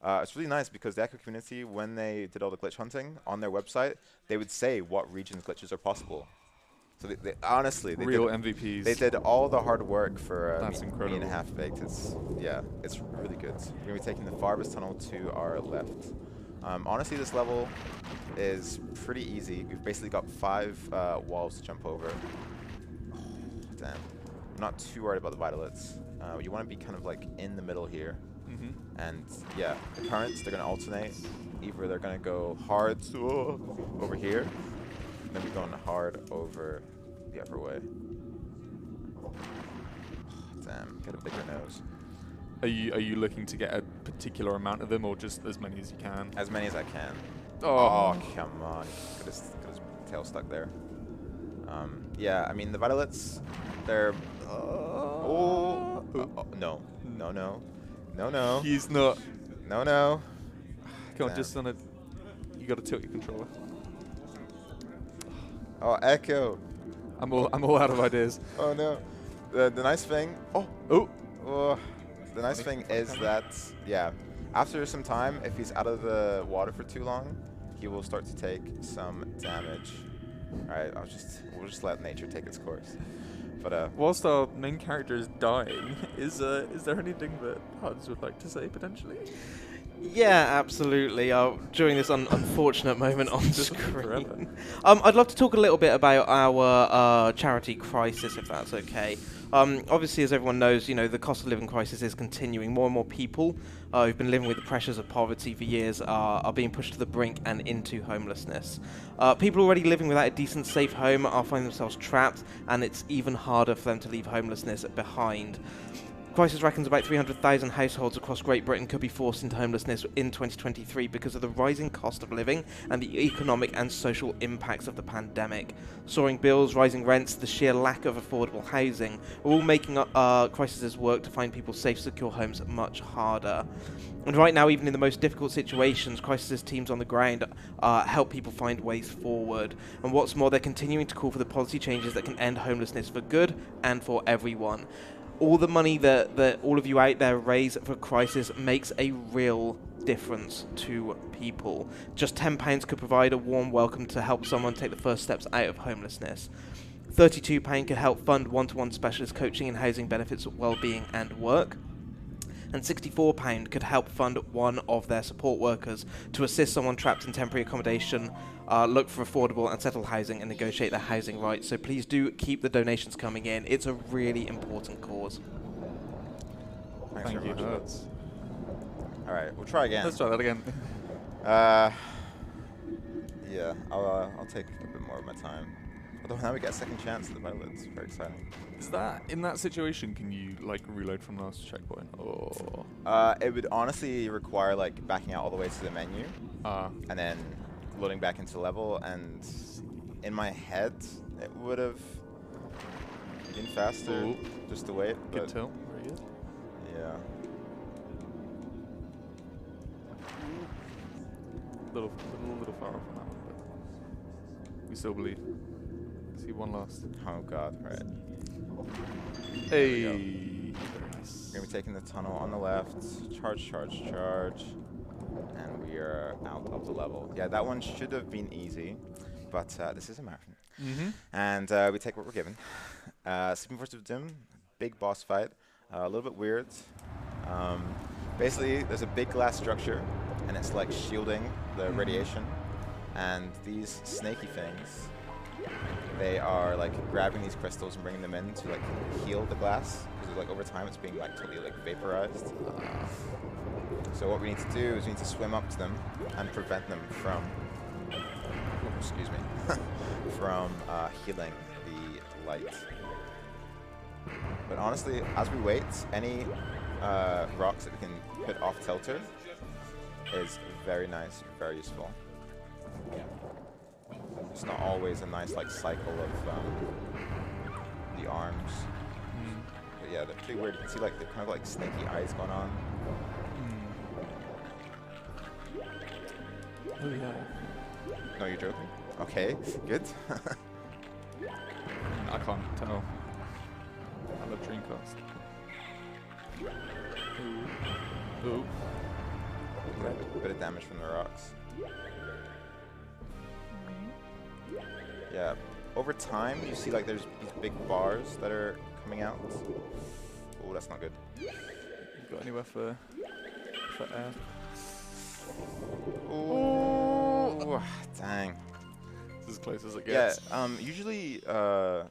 It's really nice because the Ecco community, when they did all the glitch hunting on their website, they would say what regions glitches are possible. So they honestly, they real did, MVPs. They did all the hard work for That's incredible. me and a half baked. It's really good. We're gonna be taking the farthest tunnel to our left. Honestly, this level is pretty easy. We've basically got 5 walls to jump over. Oh, damn. I'm not too worried about the vitalates. You want to be kind of like in the middle here. And yeah, the currents, they're going to alternate. Either they're going to go hard over here, and then we're going hard over the other way. Oh, damn, get a bigger nose. Are you looking to get a particular amount of them, or just as many as you can? As many as I can. Oh, Come on. Got his tail stuck there. Yeah, I mean, the vitalates, They're. Oh. No. No, no. No, no. He's not. No, no. Come on, Damn. just on it. You gotta tilt your controller. Oh, Echo. I'm all out of ideas. Oh, no. The nice thing. Oh. The nice thing is that, yeah, after some time, if he's out of the water for too long, he will start to take some damage. All right, we'll just let nature take its course. But whilst our main character is dying, is there anything that Huds would like to say potentially? Yeah, absolutely. During this unfortunate moment on Just screen, forever. I'd love to talk a little bit about our charity crisis, if that's okay. Obviously, as everyone knows, the cost of living crisis is continuing. More and more people who've been living with the pressures of poverty for years are being pushed to the brink and into homelessness. People already living without a decent, safe home are finding themselves trapped, and it's even harder for them to leave homelessness behind. Crisis reckons about 300,000 households across Great Britain could be forced into homelessness in 2023 because of the rising cost of living and the economic and social impacts of the pandemic. Soaring bills, rising rents, the sheer lack of affordable housing are all making Crisis's work to find people safe, secure homes much harder. And right now, even in the most difficult situations, Crisis's teams on the ground help people find ways forward. And what's more, they're continuing to call for the policy changes that can end homelessness for good and for everyone. All the money that all of you out there raise for Crisis makes a real difference to people. Just £10 could provide a warm welcome to help someone take the first steps out of homelessness. £32 could help fund one-to-one specialist coaching in housing benefits, well-being and work. And £64 could help fund one of their support workers to assist someone trapped in temporary accommodation, look for affordable and settled housing and negotiate their housing rights. So please do keep the donations coming in. It's a really important cause. thanks Thank very you, much. Huds. All right, we'll try again. Let's try that again. Yeah, I'll take a bit more of my time. Although now we get a second chance at the violets. Very exciting. Is that in that situation? Can you reload from the last checkpoint? Or It would honestly require backing out all the way to the menu and then loading back into level. And in my head, it would have been faster just to wait. Good But tilt. Very good. yeah. Little far off on that one, but we still believe. See one last. Oh god. Right. Hey. There Very nice. We're gonna be taking the tunnel on the left. Charge, charge, charge. And we are out of the level. Yeah, that one should have been easy, but this is a marathon. Mm-hmm. And we take what we're given. Sleeping Force of Doom, big boss fight. A little bit weird. Basically, there's a big glass structure, and it's shielding the radiation. And these snaky things, they are grabbing these crystals and bringing them in to heal the glass, because over time it's being totally vaporized. So what we need to do is we need to swim up to them and prevent them from, excuse me, from healing the light. But honestly, as we wait, any rocks that we can put off tilter is very nice, very useful. It's not always a nice cycle of the arms. But yeah, they're pretty weird. You can see they're kind of snaky eyes going on. Oh yeah. No, you're joking? Okay, good. I can't tell. I love Dreamcast. Ooh. Bit of damage from the rocks. Yeah, over time you see there's these big bars that are coming out. Oh, that's not good. You got anywhere for air? Oh, dang. It's as close as it Yeah, gets. usually the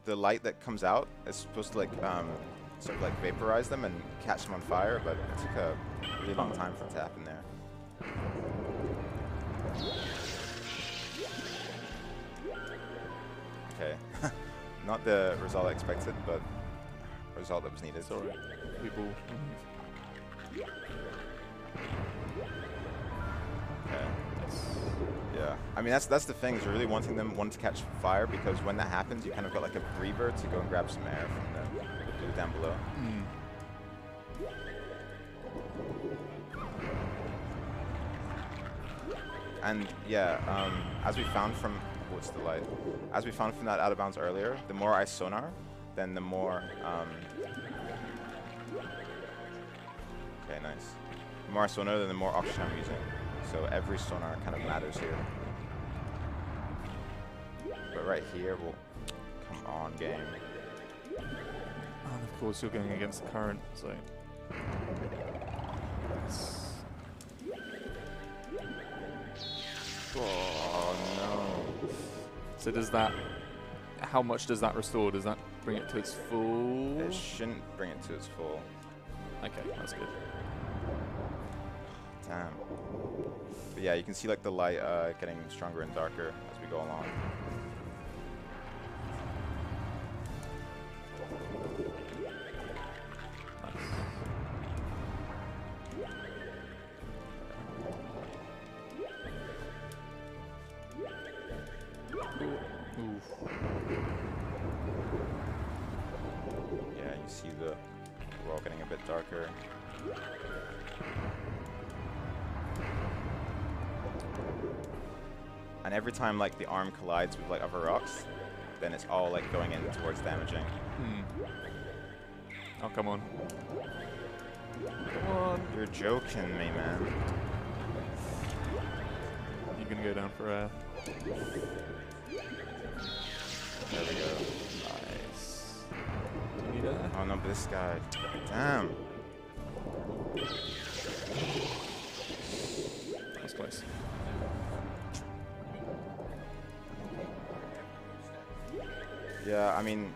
light that comes out is supposed to sort of vaporize them and catch them on fire, but it took a really long time for it to happen there. Okay, not the result I expected, but a result that was needed. Sorry, people. Okay. Yes. Yeah, I mean that's the thing is really wanting to catch fire, because when that happens, you kind of got like a breather to go and grab some air from the blue down below. And yeah, as we found from what's the light? As we found from that out of bounds earlier, the more I sonar, then the more. Okay, nice. The more I sonar, then the more oxygen I'm using. So every sonar kind of matters here. But right here, well, come on, game. And of course, you're going against the current, so. Oh no. So does that, how much does that restore? Does that bring it to its full? It shouldn't bring it to its full. Okay, that's good. Damn. But yeah, you can see like the light getting stronger and darker as we go along. Yeah, you see the world getting a bit darker. And every time like the arm collides with like other rocks, then it's all like going in towards damaging. Oh, come on. Come on. You're joking me, man. You're gonna go down for air. There we go. Nice. Do you need air? Oh no, but this guy. Damn. That's close. Yeah, I mean,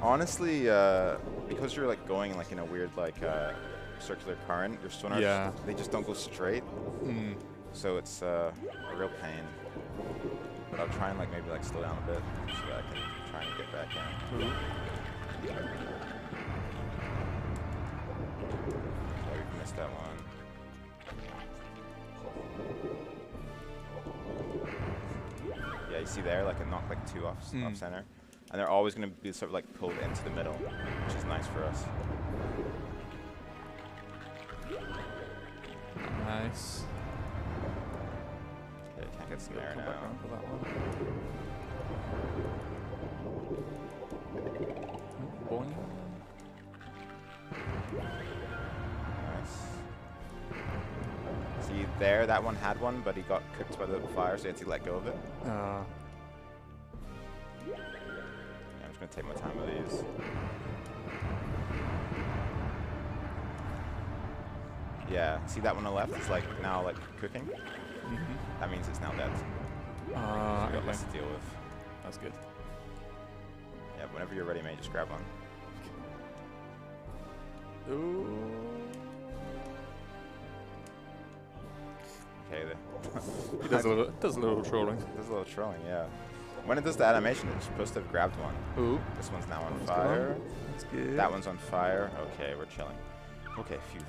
honestly, because you're like going like in a weird like circular current, your sonars they just don't go straight. So it's a real pain. But I'll try and like maybe like slow down a bit so that I can try and get back in. Oh, we missed that one. Yeah, you see there, like it knocked like 2 off center. And they're always going to be sort of like pulled into the middle, which is nice for us. Nice. Okay, can't get some air Come now. back around for that one. Boing. Nice. See there, that one had one, but he got cooked by the fire, so he had to let go of it. Yeah, I'm just going to take my time with these. Yeah, see that one on the left is like now like cooking? That means it's now dead. So we got less to deal with. That's good. Yeah, but whenever you're ready, mate, just grab one. Ooh. Okay, He does a little trolling. Does a little trolling, yeah. When it does the animation, it's supposed to have grabbed one. Ooh. This one's now on fire. That's good. That one's on fire. Okay, we're chilling. Okay, phew.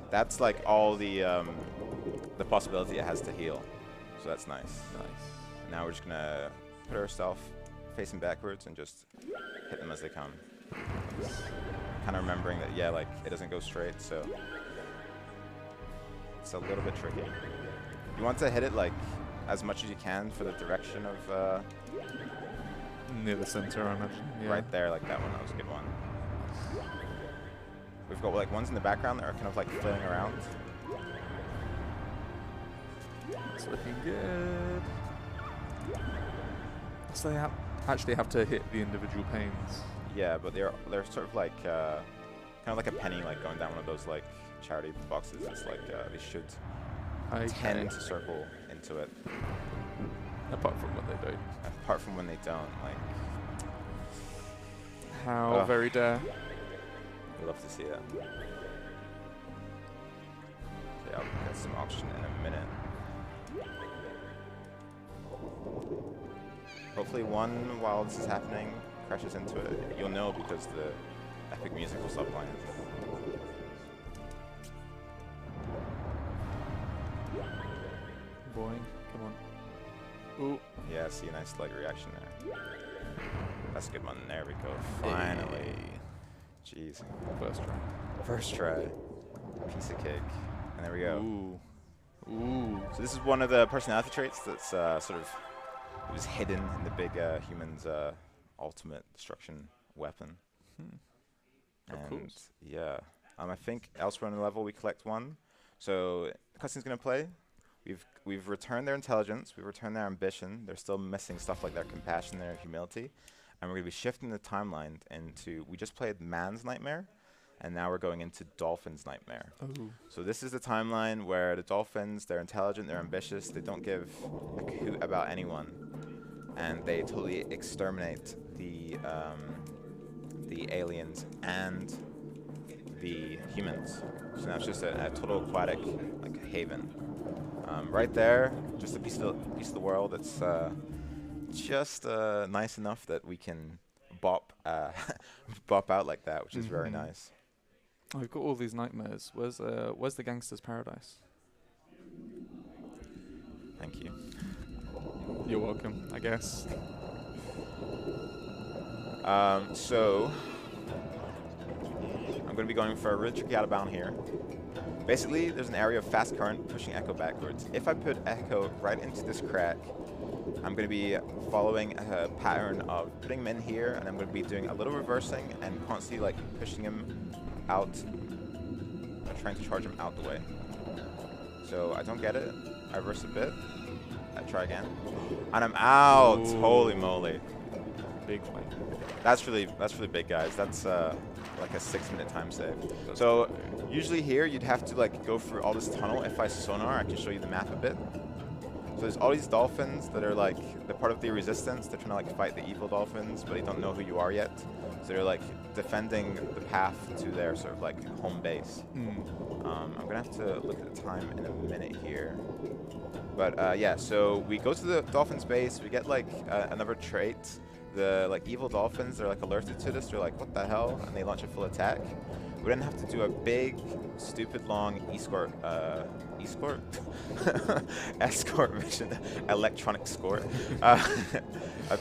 That's like all the possibility it has to heal. So that's nice. Nice. Now we're just gonna put ourselves facing backwards and just hit them as they come. Kind of remembering that, yeah, like it doesn't go straight, so it's a little bit tricky. You want to hit it like as much as you can for the direction of near the center, I imagine. Yeah. right there, like that one. That was a good one. We've got like ones in the background that are kind of like flailing around. It's looking good. So they actually have to hit the individual panes. Yeah, but they're sort of like kind of like a penny, like going down one of those like charity boxes. It's like they should tend to circle into it. Apart from when they don't. Apart from when they don't, like. How very dare. I'd love to see it. Okay, I'll get some oxygen in a minute. Hopefully one, while this is happening, crashes into it. You'll know because the epic music will stop playing. Boing. Come on. Ooh. Yeah, see a nice leg reaction there. That's a good one. There we go. Finally. Jeez. First try. First try. Piece of cake. And there we go. Ooh. Ooh. So this is one of the personality traits that's sort of it was hidden in the big human's ultimate destruction weapon. Of And course. yeah, I think elsewhere on the level we collect one. So the cutscene's gonna play. We've returned their intelligence. We've returned their ambition. They're still missing stuff like their compassion, their humility, and we're gonna be shifting the timeline into. We just played Man's Nightmare, and now we're going into Dolphin's Nightmare. Oh. So this is the timeline where the dolphins, they're intelligent, they're ambitious, they don't give a hoot about anyone, and they totally exterminate the aliens and the humans. So now it's just a total aquatic like haven. Right there, just a piece of the world that's just nice enough that we can bop bop out like that, which is very nice. Oh, we've got all these nightmares. Where's the gangster's paradise? Thank you. You're welcome, I guess. So I'm going to be going for a really tricky out of bound here. Basically, there's an area of fast current pushing Ecco backwards. If I put Ecco right into this crack, I'm going to be following a pattern of putting him in here, and I'm going to be doing a little reversing and constantly like pushing him out, trying to charge him out the way. So I don't get it. I reverse a bit. I try again, and I'm out. Ooh. Holy moly! Big fight. That's really big, guys. That's like a 6-minute time save. So usually here you'd have to like go through all this tunnel. If I sonar, I can show you the map a bit. So there's all these dolphins that are like they're part of the resistance. They're trying to like fight the evil dolphins, but they don't know who you are yet. So they're like defending the path to their sort of like home base. I'm gonna have to look at the time in a minute here. But yeah, so we go to the dolphin's base. We get like another trait. The like evil dolphins, they're like alerted to this. They're like, what the hell? And they launch a full attack. We then have to do a big, stupid, long escort escort mission, electronic escort, a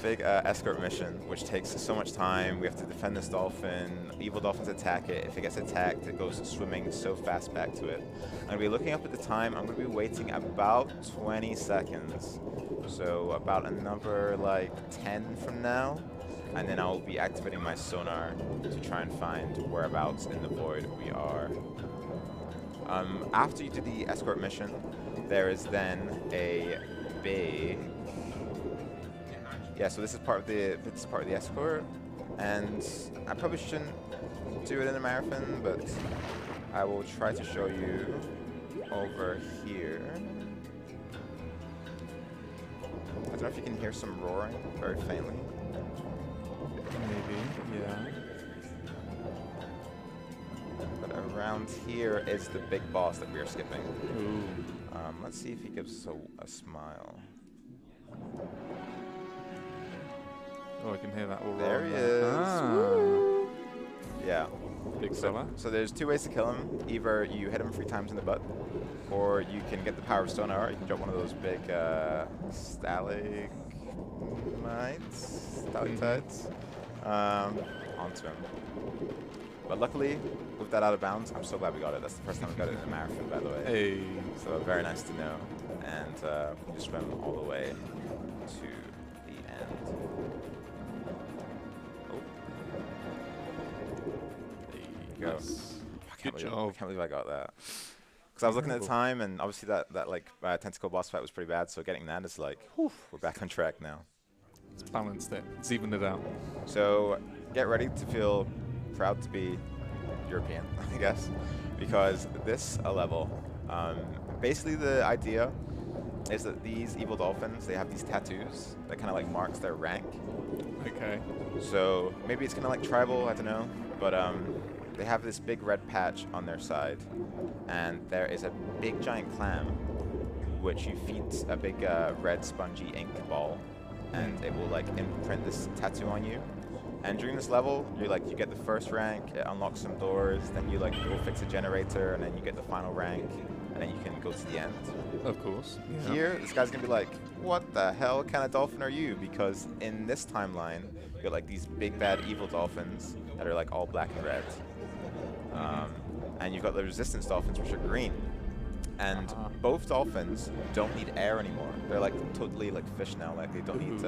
big escort mission, which takes so much time. We have to defend this dolphin. Evil dolphins attack it. If it gets attacked, it goes swimming so fast back to it. I'm gonna be looking up at the time. I'm gonna be waiting about 20 seconds, so about another like 10 from now. And then I'll be activating my sonar to try and find whereabouts in the void we are. After you do the escort mission, there is then a big... Yeah, so this is part of the escort, and I probably shouldn't do it in a marathon, but I will try to show you over here. I don't know if you can hear some roaring very faintly. Maybe, yeah. But around here is the big boss that we are skipping. Ooh. Let's see if he gives us a smile. Oh, I can hear that all There wrong he there. is. Ah. Yeah. Big fella. So there's two ways to kill him. Either you hit him 3 times in the butt, or you can get the power of sonar. You can drop one of those big stalactites onto him. But luckily, with that out of bounds, I'm so glad we got it. That's the first time we got it in a marathon, by the way. Hey. So very nice to know. And we just swim all the way to the end. Oh. There you go. Nice. I can't Good believe- job. I can't believe I got that. Because I was looking at the time, and obviously that like tentacle boss fight was pretty bad. So getting that is like, whew, we're back on track now. It's balanced it. It's evened it out. So get ready to feel proud to be European, I guess, because this level, basically the idea is that these evil dolphins, they have these tattoos that kind of like marks their rank. Okay. So maybe it's kind of like tribal, I don't know, but they have this big red patch on their side, and there is a big giant clam, which you feed a big red spongy ink ball, and it will like imprint this tattoo on you. And during this level, you get the first rank, it unlocks some doors, then you like go fix a generator, and then you get the final rank, and then you can go to the end. Of course. Yeah. Here, this guy's gonna be like, what the hell kind of dolphin are you? Because in this timeline, you got like these big bad evil dolphins that are like all black and red. And you've got the resistance dolphins, which are green. And both dolphins don't need air anymore. They're like totally like fish now. Like they don't need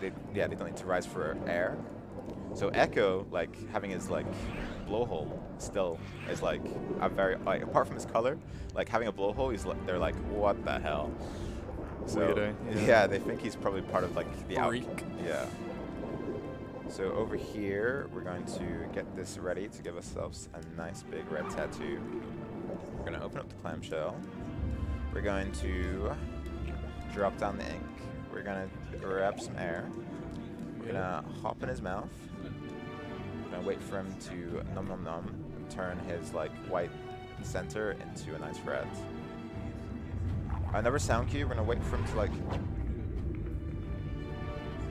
they don't need to rise for air. So Echo, like having his like blowhole still is like a very like apart from his color, like having a blowhole, they're like, what the hell? So Weirdo, yeah, they think he's probably part of like the Freak. Yeah. So over here, we're going to get this ready to give ourselves a nice big red tattoo. We're going to open up the clamshell. We're going to drop down the ink. We're going to grab some air. We're going to hop in his mouth. We're going to wait for him to nom nom nom and turn his like white center into a nice red. Another sound cue, we're going to wait for him to like...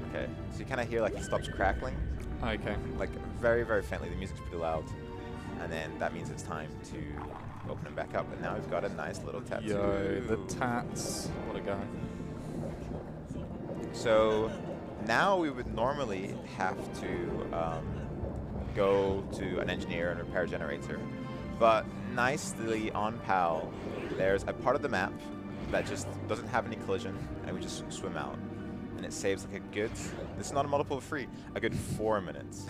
Okay, so you kind of hear like he stops crackling. Okay. Like very, very faintly. The music's pretty loud. And then that means it's time to open him back up. And now we've got a nice little tattoo. Yo, the tats. What a guy. So now we would normally have to go to an engineer and repair a generator. But nicely on PAL, there's a part of the map that just doesn't have any collision, and we just swim out. And it saves like a good, this is not a multiple of 3, a good 4 minutes.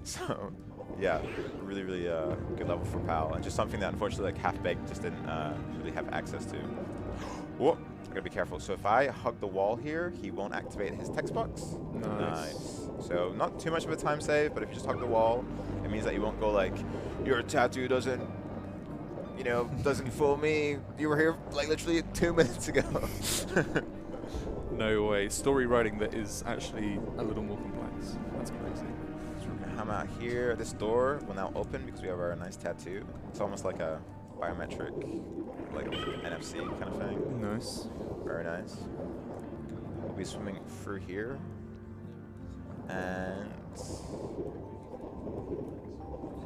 So yeah, really, really good level for PAL, and just something that unfortunately like Half-Baked just didn't really have access to. Whoa, I gotta be careful. So if I hug the wall here, he won't activate his text box. Nice. So not too much of a time save, but if you just hug the wall, it means that you won't go like, your tattoo doesn't, you know, doesn't fool me. You were here like literally 2 minutes ago. No way. Story writing that is actually a little more complex. That's crazy. So we're gonna come out here. This door will now open because we have our nice tattoo. It's almost like a biometric, like NFC kind of thing. Nice. Very nice. We'll be swimming through here. And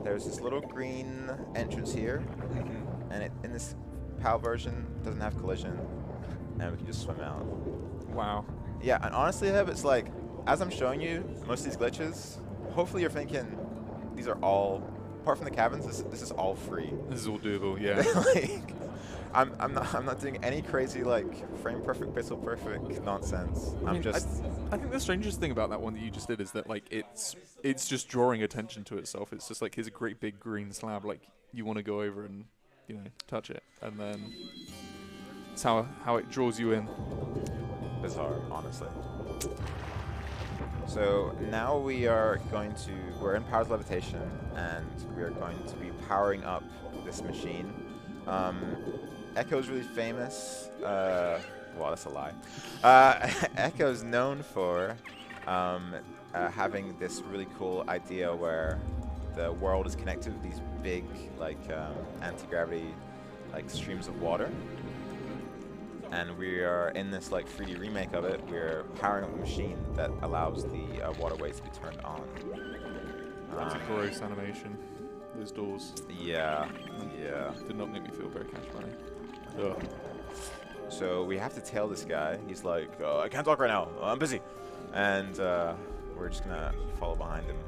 there's this little green entrance here. And it, in this PAL version, doesn't have collision. And we can just swim out. Wow. Yeah, and honestly, Heb, it's like, as I'm showing you most of these glitches, hopefully you're thinking, these are all, apart from the cabins, this is all free. This is all doable, yeah. Like, I'm not doing any crazy like frame perfect, pixel perfect nonsense. I think the strangest thing about that one that you just did is that like it's just drawing attention to itself. It's just like, here's a great big green slab, like you want to go over and, you know, touch it, and then it's how it draws you in. Bizarre, honestly. So now we're in Power's Levitation, and we're going to be powering up this machine. Echo's really famous. Well, that's a lie. Echo's known for having this really cool idea where the world is connected with these big, like, anti-gravity, like, streams of water. And we are in this like 3D remake of it. We're powering up a machine that allows the waterways to be turned on. That's a gross animation. Those doors. Yeah, yeah. Did not make me feel very cash money. Ugh. So we have to tail this guy. He's like, I can't talk right now. I'm busy. And we're just gonna follow behind him.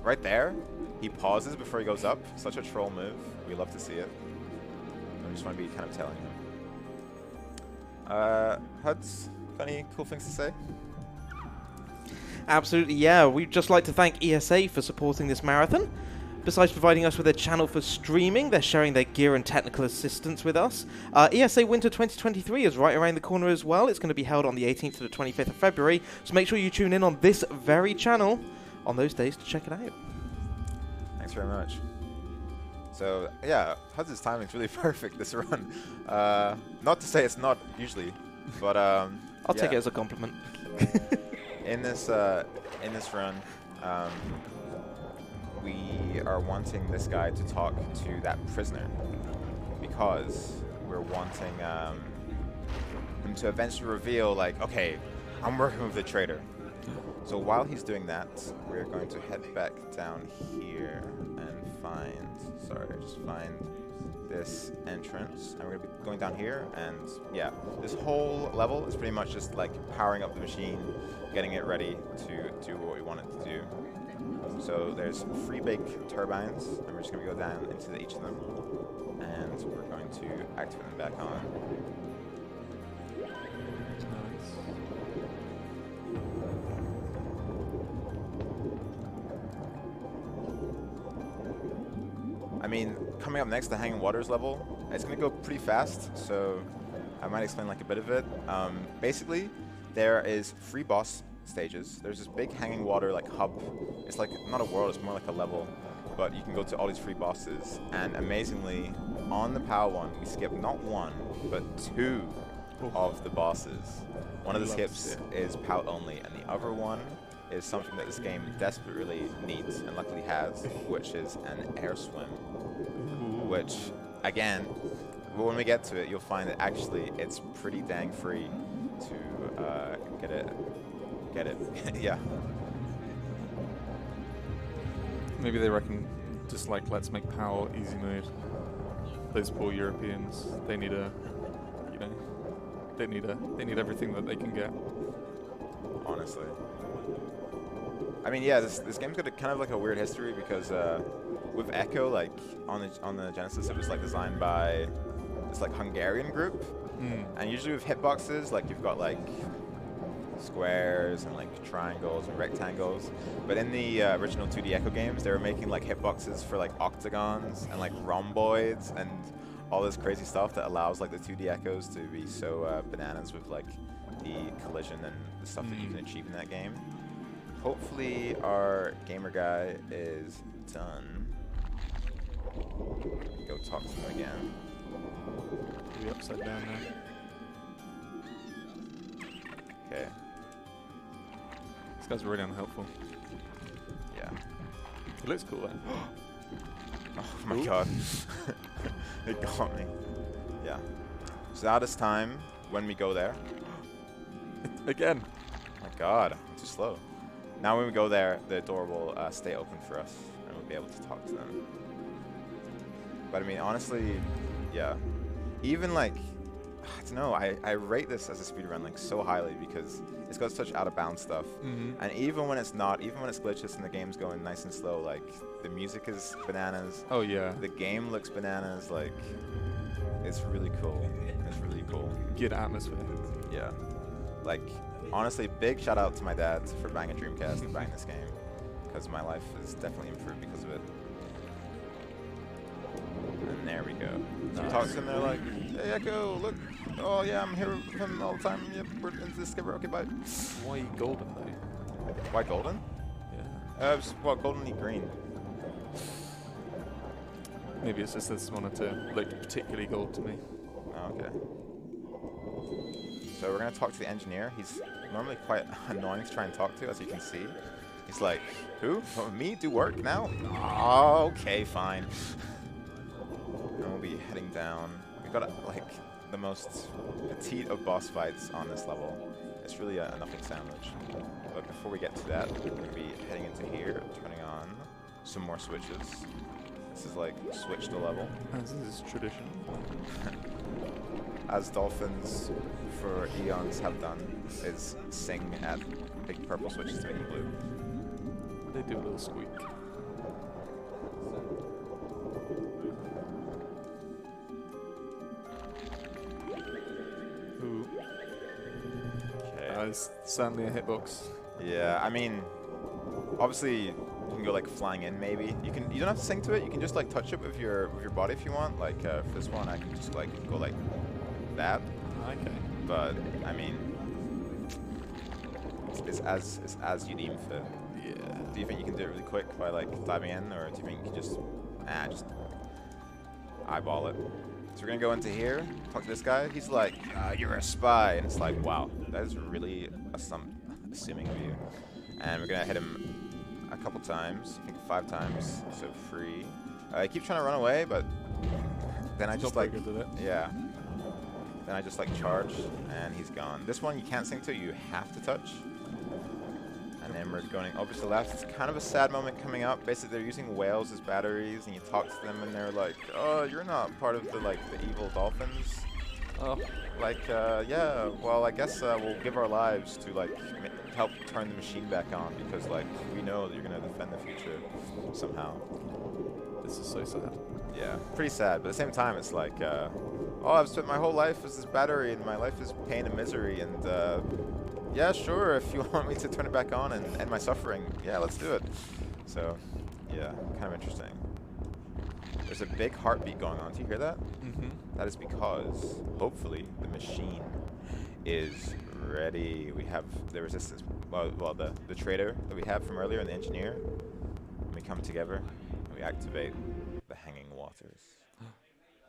Right there, he pauses before he goes up. Such a troll move. We love to see it. I just want to be kind of tailing him. Huds, got any cool things to say? Absolutely, yeah. We'd just like to thank ESA for supporting this marathon. Besides providing us with a channel for streaming, they're sharing their gear and technical assistance with us. ESA Winter 2023 is right around the corner as well. It's going to be held on the 18th to the 25th of February, so make sure you tune in on this very channel on those days to check it out. Thanks very much. So yeah, Huds' timing's really perfect this run. Not to say it's not usually, but I'll take it as a compliment. in this run, we are wanting this guy to talk to that prisoner because we're wanting him to eventually reveal, like, okay, I'm working with the traitor. So while he's doing that, we're going to head back down here and find this entrance, and we're going to be going down here, and yeah, this whole level is pretty much just like powering up the machine, getting it ready to do what we want it to do. So there's 3 big turbines, and we're just going to go down into each of them, and we're going to activate them back on. I mean, coming up next, the Hanging Waters level, it's going to go pretty fast, so I might explain like a bit of it. Basically, there is 3 boss stages. There's this big hanging water like hub. It's like not a world, it's more like a level, but you can go to all these 3 bosses, and amazingly, on the power one, we skip not 1, but 2 of the bosses. One of the skips is POW only, and the other one is something that this game desperately needs and luckily has, which is an air swim. Which, again, when we get to it, you'll find that actually it's pretty dang free to get it. Yeah. Maybe they reckon just like, let's make POW easy mode. Those poor Europeans, they need a, you know, they need everything that they can get. Honestly. I mean, yeah, this game's got kind of like a weird history because with Ecco, like on the Genesis, it was like designed by this like Hungarian group, and usually with hitboxes, like you've got like squares and like triangles and rectangles, but in the original 2D Ecco games, they were making like hitboxes for like octagons and like rhomboids and all this crazy stuff that allows like the 2D Echoes to be so bananas with like the collision and the stuff that you can achieve in that game. Hopefully our gamer guy is done. Go talk to him again. Be upside down now. Okay. This guy's really unhelpful. Yeah. It looks cool though. Oh my god. It got me. Yeah. So now this time, when we go there. Again. Oh my god, I'm too slow. Now when we go there, the door will stay open for us, and we'll be able to talk to them. But I mean, honestly, yeah. Even like, I don't know, I rate this as a speedrun like so highly because it's got such out of bounds stuff. And even when it's not, even when it's glitches and the game's going nice and slow, like the music is bananas. Oh yeah. The game looks bananas. Like, it's really cool. It's really cool. Good atmosphere. Yeah. Like, honestly, big shout out to my dad for buying a Dreamcast and buying this game, because my life is definitely improved because of it. And there we go. So you talk to them, they're like, hey Echo, look, oh yeah, I'm here with him all the time, yep, we're into this skipper, okay, bye. Why golden though? Why golden? Yeah. Well, golden green. Maybe it's just this wanted to look particularly gold to me. Oh, okay. So we're going to talk to the engineer. He's normally quite annoying to try and talk to, as you can see. He's like, who? Oh, me? Do work now? Oh, okay, fine. And we'll be heading down. We've got like the most petite of boss fights on this level. It's really a nothing sandwich. But before we get to that, we're going to be heading into here, turning on some more switches. This is like switch the level. As is tradition. As dolphins for eons have done, is sing at big purple switches to make them blue. They do a little squeak. Ooh. Okay. It's certainly a hitbox. Yeah, I mean, obviously you can go like flying in. Maybe you can. You don't have to sing to it. You can just like touch it with your body if you want. Like for this one, I can just like go like that. Okay. But I mean, it's as you deem fit. Yeah. Do you think you can do it really quick by like diving in, or do you think you can just eyeball it? So we're gonna go into here, talk to this guy. He's like, "You're a spy," and it's like, wow, that is really assuming of you. And we're gonna hit him a couple times, I think 5 times, so free. I keep trying to run away, but then I just like, yeah. Then I just like charge, and he's gone. This one you can't sing to, you have to touch. And then we're going over to the left. It's kind of a sad moment coming up. Basically, they're using whales as batteries, and you talk to them, and they're like, "Oh, you're not part of the evil dolphins." Oh. Yeah. Well, I guess we'll give our lives to help turn the machine back on because we know that you're gonna defend the future somehow. This is so sad. Yeah, pretty sad. But at the same time, it's like, oh, I've spent my whole life as this battery, and my life is pain and misery, and yeah, sure, if you want me to turn it back on and end my suffering, yeah, let's do it. So, yeah, kind of interesting. There's a big heartbeat going on. Do you hear that? Mm-hmm. That is because, hopefully, the machine is ready. We have the resistance, well, the trader that we have from earlier and the engineer. And we come together and we activate the hanging waters.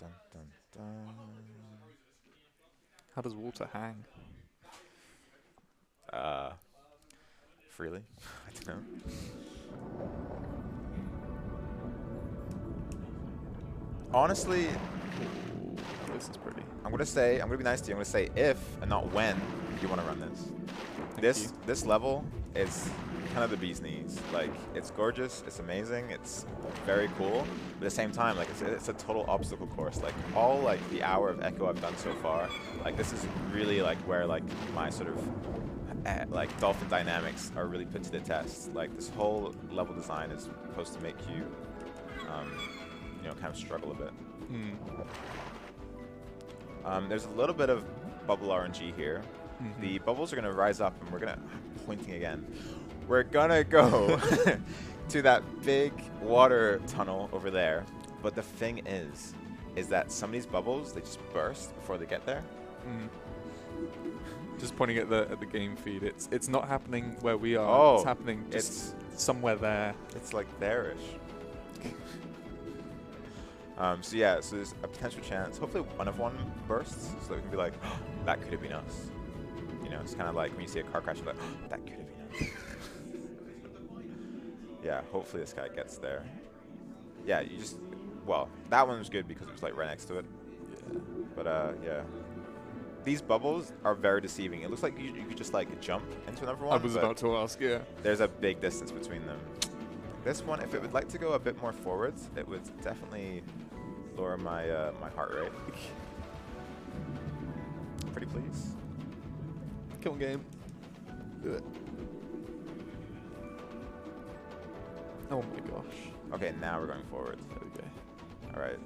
Dun, dun, dun. How does water hang? Freely? I don't know. Honestly, Ooh, this is pretty. I'm gonna be nice to you. I'm gonna say if and not when you want to run this. This level is kind of the bee's knees. It's gorgeous, it's amazing, it's very cool, but at the same time, it's a total obstacle course. All the hour of Ecco I've done so far, this is really where my sort of dolphin dynamics are really put to the test. This whole level design is supposed to make you, kind of struggle a bit. There's a little bit of bubble RNG here. Mm-hmm. The bubbles are going to rise up, and I'm pointing again. We're going to go to that big water tunnel over there. But the thing is that some of these bubbles, they just burst before they get there. Just pointing at the game feed. It's not happening where we are. Oh, it's happening just somewhere there. It's there-ish. So yeah, so there's a potential chance. Hopefully one bursts, so that we can be like, oh, that could have been us. It's kind of like when you see a car crash, you're like, oh, that could have been us. Yeah, hopefully this guy gets there. Yeah, that one was good because it was right next to it. Yeah. But yeah. These bubbles are very deceiving. It looks like you could just jump into another one. I was about to ask, yeah. There's a big distance between them. This one, if it would like to go a bit more forwards, it would definitely lower my my heart rate. Pretty please. Come on, game. Do it. Oh my gosh. Okay, now we're going forward. There we go. All right,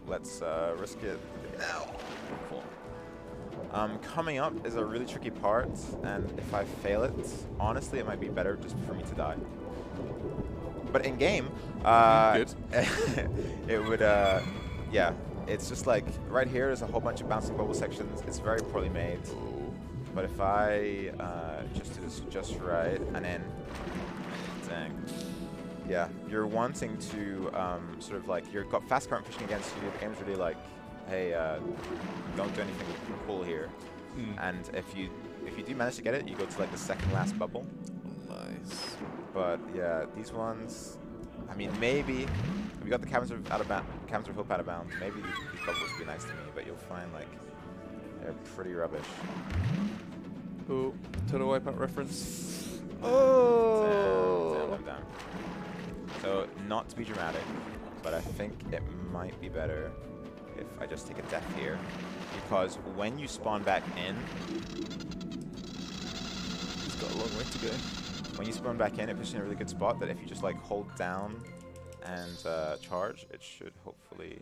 let's risk it now. Cool. Coming up is a really tricky part, and if I fail it, honestly, it might be better just for me to die. But in game, good. it would, yeah. It's just right here. There's a whole bunch of bouncing bubble sections. It's very poorly made. Ooh. But if I just do this just right, and then, dang, yeah, you're wanting to sort of you've got fast current pushing against you. The game's really hey, don't do anything cool here. And if you do manage to get it, you go to the second last bubble. Nice. But yeah, these ones, I mean, maybe if you got the cabins of hope out of bounds, maybe these bubbles would be nice to me. But you'll find they're pretty rubbish. Ooh, Total Wipeout reference. Oh! Damn. So not to be dramatic, but I think it might be better if I just take a death here, because when you spawn back in, He's got a long way to go. when you spawn back in, it puts you in a really good spot that if you just hold down and charge, it should hopefully.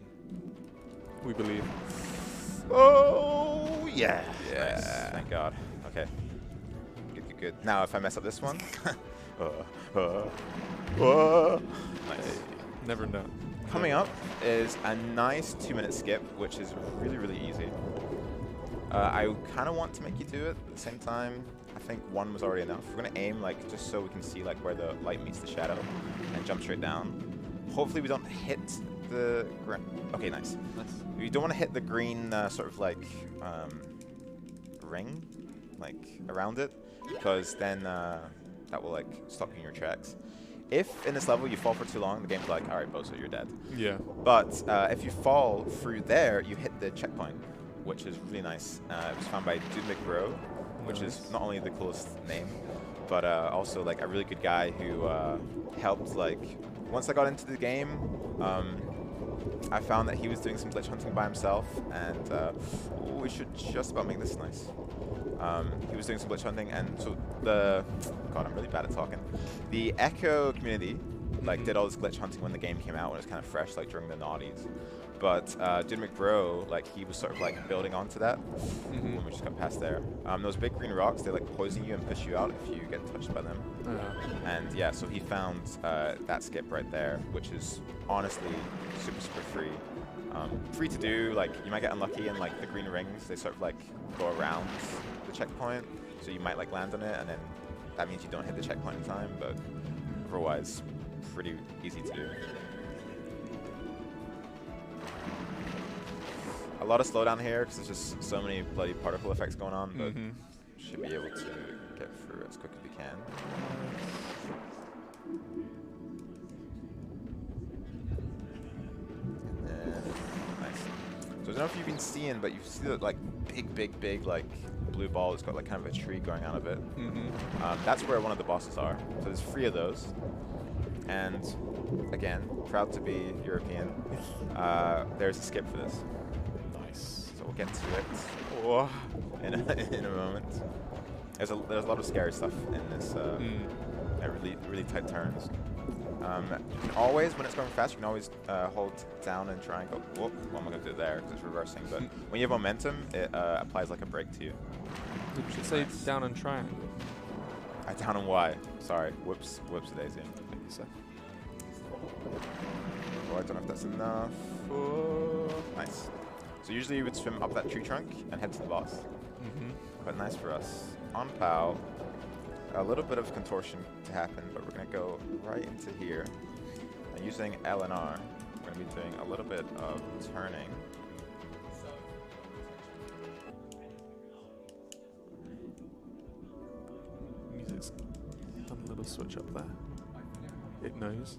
We believe. Oh yeah! Yeah. Nice. Thank God. Okay. Good. Now if I mess up this one, nice. Hey, never know. Coming up is a nice 2-minute skip, which is really, really easy. I kind of want to make you do it at the same time. I think one was already enough. We're going to aim just so we can see where the light meets the shadow and jump straight down. Hopefully we don't hit the ground. Okay, nice. You don't want to hit the green sort of ring around it, because then that will stop you in your tracks. If in this level you fall for too long, the game's all right, Bozo, you're dead. Yeah. But if you fall through there, you hit the checkpoint, which is really nice. It was found by Dude McBro, which is not only the coolest name, but also like a really good guy who helped. Like once I got into the game, I found that he was doing some glitch hunting by himself, and we should just about make this nice. He was doing some glitch hunting, and so God, I'm really bad at talking. The Ecco community like did all this glitch hunting when the game came out, when it was kind of fresh, like during the noughties. But Jim McBro, like he was sort of like building onto that. When we just got past there, those big green rocks, they like poison you and push you out if you get touched by them. And yeah, so he found that skip right there, which is honestly super free. Free to do. Like you might get unlucky, and like the green rings, they sort of like go around the checkpoint, so you might like land on it, and then that means you don't hit the checkpoint in time. But otherwise, pretty easy to do. A lot of slowdown here because there's just so many bloody particle effects going on, but should be able to get through as quick as we can. And then, nice. So I don't know if you've been seeing, but you see that like big like blue ball that's got like kind of a tree going out of it. That's where one of the bosses are. So there's 3 of those. And again, proud to be European. There's a skip for this. So we'll get to it in a moment. There's a lot of scary stuff in this. Really tight turns. You can always, when it's going fast, you can always hold down and try and go. Whoop! Well, I'm not gonna do it there because it's reversing. But when you have momentum, it applies like a brake to you. You should say down and triangle. Down and Y. Sorry. Whoops a daisy. So. Oh, I don't know if that's enough. Nice. So usually you would swim up that tree trunk and head to the boss. Quite nice for us. On POW, a little bit of contortion to happen, but we're going to go right into here. And using L and R, we're going to be doing a little bit of turning. Music's done a little switch up there. It knows.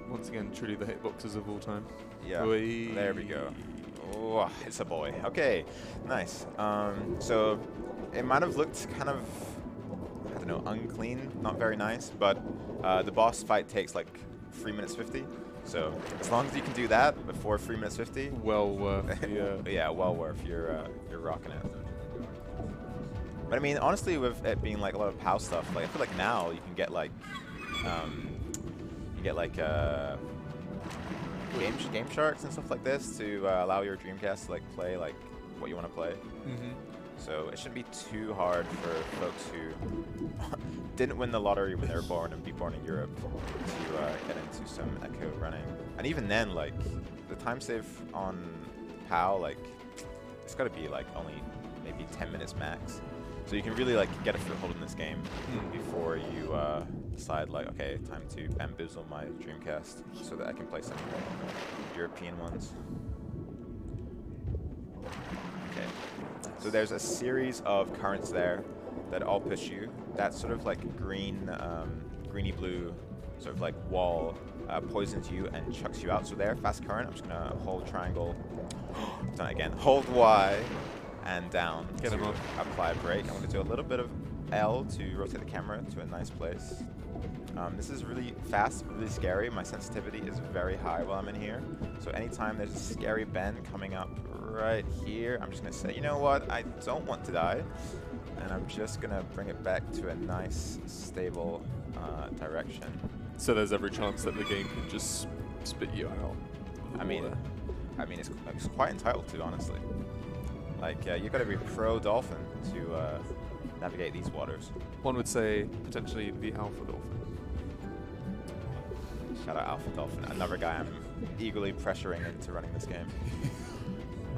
Once again, truly the hitboxes of all time. Yeah, Oy. There we go. Oh, it's a boy. Okay, nice. So it might have looked kind of, I don't know, unclean, not very nice, but the boss fight takes like 3 minutes 50. So as long as you can do that before 3 minutes 50, well worth. yeah, well worth. You're rocking it. But I mean, honestly, with it being like a lot of POW stuff, like I feel like now you can get like game sharks and stuff like this to allow your Dreamcast to like play like what you want to play. So it shouldn't be too hard for folks who didn't win the lottery when they were born and be born in Europe to get into some Ecco running. And even then, like the time save on POW, like it's got to be like only maybe 10 minutes max. So you can really like get a foothold in this game before you decide like, okay, time to bamboozle my Dreamcast so that I can play some European ones. Okay, so there's a series of currents there that all push you. That sort of like greeny blue sort of like wall poisons you and chucks you out. So there, fast current. I'm just gonna hold triangle. Done it again. Hold Y. And down to apply a brake. I'm going to do a little bit of L to rotate the camera to a nice place. This is really fast, really scary. My sensitivity is very high while I'm in here. So anytime there's a scary bend coming up right here, I'm just going to say, you know what, I don't want to die. And I'm just going to bring it back to a nice, stable direction. So there's every chance that the game can just spit you out. I mean, it's quite entitled to, honestly. Like, you've got to be pro dolphin to navigate these waters. One would say potentially the alpha dolphin. Shout out Alpha Dolphin, another guy I'm eagerly pressuring into running this game.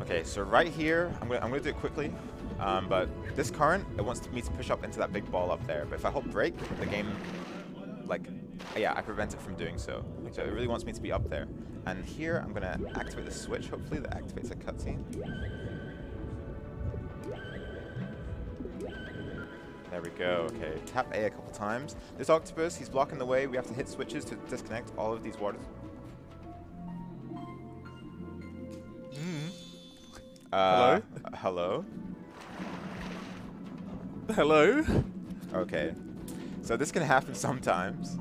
Okay, so right here, I'm gonna do it quickly, but this current, it wants me to push up into that big ball up there. But if I hold brake, the game, like, yeah, I prevent it from doing so. So it really wants me to be up there. And here, I'm gonna activate the switch, hopefully, that activates a cutscene. There we go. Okay, tap A a couple times. This octopus, he's blocking the way. We have to hit switches to disconnect all of these waters. Hello? Hello? Hello? Okay. So this can happen sometimes.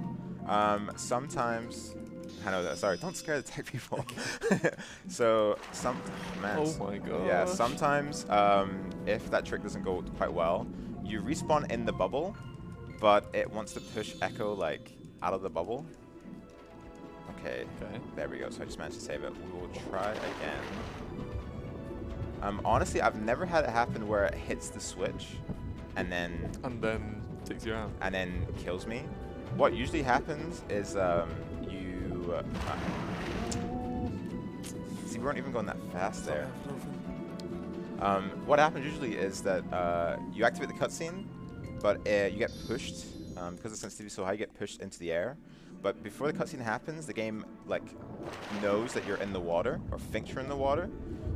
Sometimes... I know that. Sorry, don't scare the tech people. So, man. Oh my god. Yeah, sometimes if that trick doesn't go quite well, you respawn in the bubble, but it wants to push Echo like out of the bubble. Okay. There we go. So I just managed to save it. We will try again. Honestly, I've never had it happen where it hits the switch and then takes you out. And then kills me. What usually happens is see, we weren't even going that fast there. What happens usually is that you activate the cutscene, but you get pushed because the sensitivity is so high. You get pushed into the air. But before the cutscene happens, the game like knows that you're in the water or thinks you're in the water.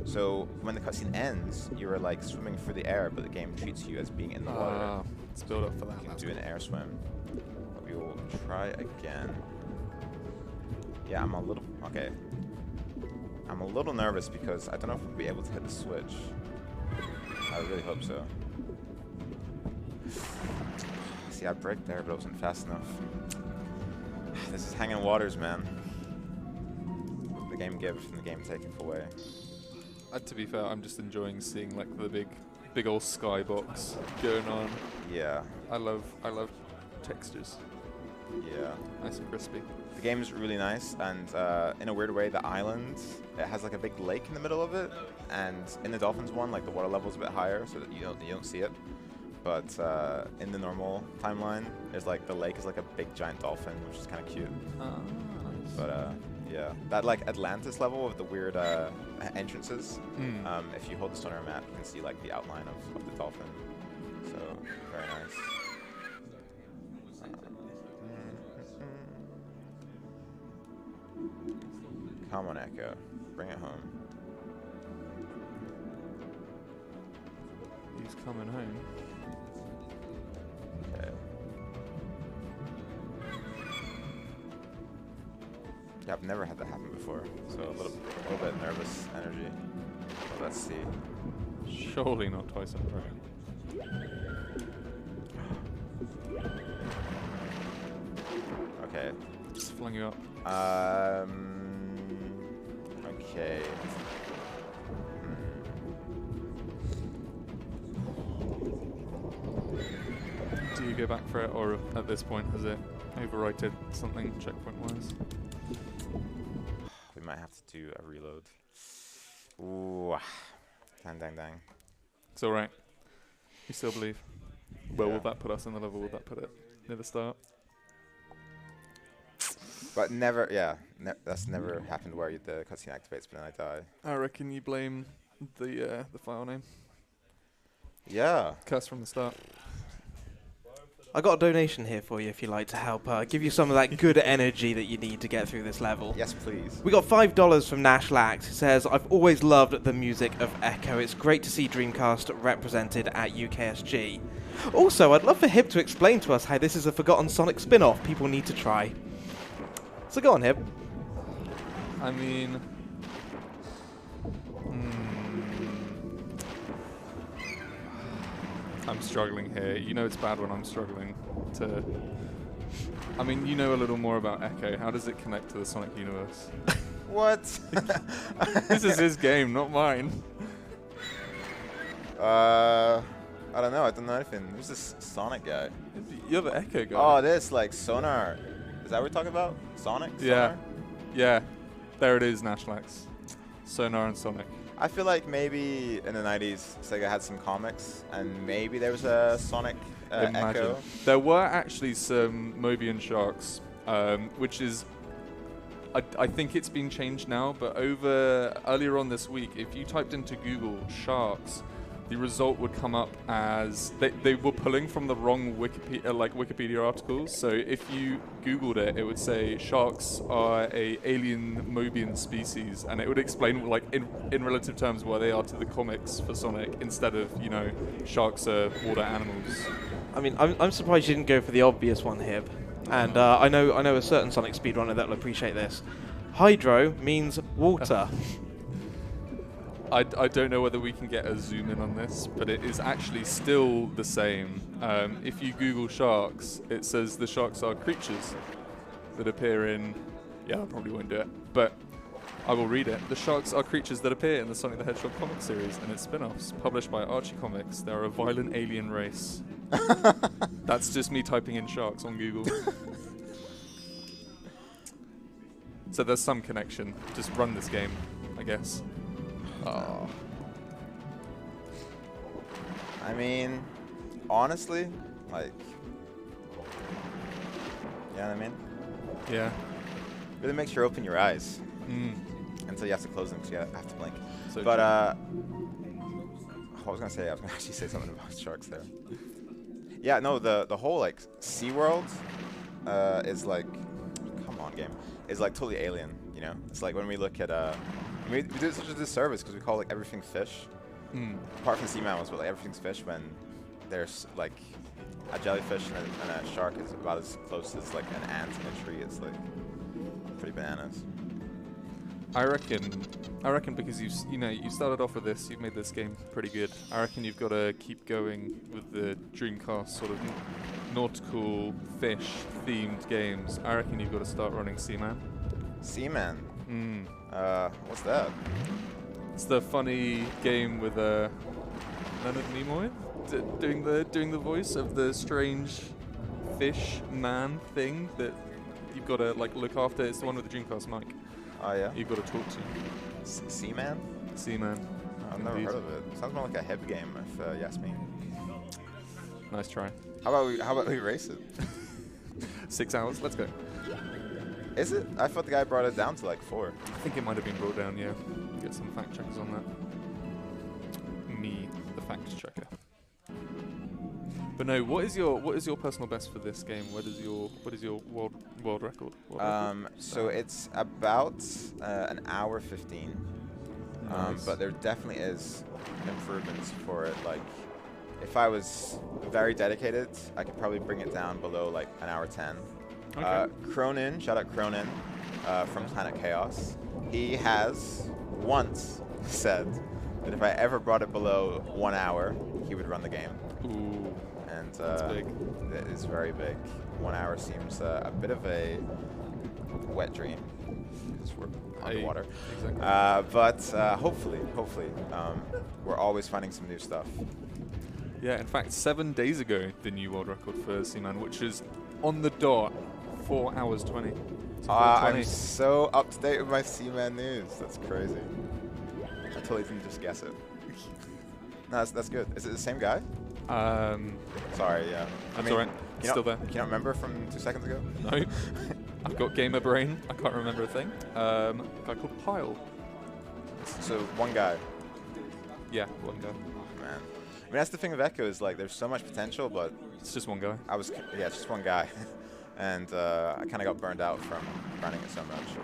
So when the cutscene ends, you're like swimming through the air, but the game treats you as being in the water. Let's build up for that. You can do an air swim. But we will try again. Yeah, I'm a little nervous because I don't know if we'll be able to hit the switch. I really hope so. See, I braked there, but it wasn't fast enough. This is hanging waters, man. The game gives and the game taketh away. To be fair, I'm just enjoying seeing like the big old skybox going on. Yeah. I love textures. Yeah. Nice and crispy. The game is really nice, and in a weird way, the island, it has like a big lake in the middle of it, and in the Dolphins one, like the water level's a bit higher, so that you don't see it. But in the normal timeline, there's like the lake is like a big giant dolphin, which is kind of cute. Nice. But yeah, that like Atlantis level of the weird entrances. If you hold the sonar map, you can see like the outline of the dolphin. So very nice. Come on, Echo, bring it home. He's coming home. Okay. Yeah, I've never had that happen before, so a little bit nervous energy. But let's see. Surely not twice in a row. Okay. Just flung you up. Okay. Do you go back for it, or at this point has it overwrited something checkpoint-wise? We might have to do a reload. Ooh. Dang. It's alright. You still believe? Where Yeah. will that put us in the level? Will that put it near the start? But never, yeah, that's never happened where the cutscene activates, but then I die. I reckon you blame the file name. Yeah. Curse from the start. I got a donation here for you if you'd like to help give you some of that good energy that you need to get through this level. Yes, please. We got $5 from Nash Lax, who says, I've always loved the music of Echo. It's great to see Dreamcast represented at UKSG. Also, I'd love for Hib to explain to us how this is a forgotten Sonic spin-off people need to try. So go on, Hib. I mean... I'm struggling here. You know it's bad when I'm struggling to... I mean, you know a little more about Echo. How does it connect to the Sonic universe? What? This is his game, not mine. I don't know. I don't know anything. Who's this Sonic guy? You're the Echo guy. Oh, this, like, Sonar. Is that what we're talking about? Sonic? Yeah. Sonar? Yeah. There it is, Nashlax. Sonar and Sonic. I feel like maybe in the 90s, Sega had some comics, and maybe there was a Sonic Echo. There were actually some Mobian sharks, which is... I think it's been changed now, but earlier on this week, if you typed into Google sharks, the result would come up as they were pulling from the wrong Wikipedia articles. So if you Googled it, it would say sharks are a alien Mobian species, and it would explain like in relative terms where they are to the comics for Sonic, instead of sharks are water animals. I mean, I'm surprised you didn't go for the obvious one, Hib. And I know a certain Sonic speedrunner that will appreciate this. Hydro means water. I don't know whether we can get a zoom in on this, but it is actually still the same. If you Google sharks, it says the sharks are creatures that appear in... Yeah, I probably won't do it, but I will read it. The sharks are creatures that appear in the Sonic the Hedgehog comic series and its spin-offs, published by Archie Comics. They're a violent alien race. That's just me typing in sharks on Google. So there's some connection. Just run this game, I guess. Oh. I mean, honestly, like, you know what I mean? Yeah. Really makes you open your eyes until you have to close them because you have to blink. So but I was gonna actually say something about sharks there. Yeah, no, the whole like SeaWorld is like, come on, game, is like totally alien. You know, it's like when we look at we do such a disservice because we call like everything fish. Apart from Seaman, but like everything's fish when there's like a jellyfish and a shark is about as close as like an ant in a tree. It's like pretty bananas. I reckon because you started off with this, you've made this game pretty good. I reckon you've got to keep going with the Dreamcast sort of nautical fish themed games. I reckon you've got to start running Seaman. Seaman. What's that? It's the funny game with Leonard Nimoy doing the voice of the strange fish man thing that you've got to like look after. It's the one with the Dreamcast mic. Oh yeah. You've got to talk to. Seaman. Seaman. I've never heard of it. Sounds more like a hip game, if Yasmin. Nice try. How about we race it? 6 hours. Let's go. Is it? I thought the guy brought it down to like 4. I think it might have been brought down. Yeah. Get some fact checkers on that. Me, the fact checker. But no, what is your personal best for this game? What is your world record? So it's about an hour 15. Nice. But there definitely is improvements for it. Like, if I was very dedicated, I could probably bring it down below like an hour 10. Okay. Cronin, shout out Cronin from Planet Chaos. He has once said that if I ever brought it below 1 hour, he would run the game. Ooh. And that's big. It is very big. 1 hour seems a bit of a wet dream. Because we're underwater. Exactly. But hopefully, we're always finding some new stuff. Yeah, in fact, 7 days ago, the new world record for Seaman, which is on the dot, 4 hours 20. I'm so up to date with my Seaman news. That's crazy. I totally didn't just guess it. No, that's good. Is it the same guy? Sorry, yeah. That's alright. Still there. Can you not remember from 2 seconds ago? No. I've got gamer brain. I can't remember a thing. A guy called Pyle. So one guy. Yeah, one guy. Man. I mean, that's the thing with Ecco is like there's so much potential, but it's just one guy. It's just one guy. And I kind of got burned out from running it so much.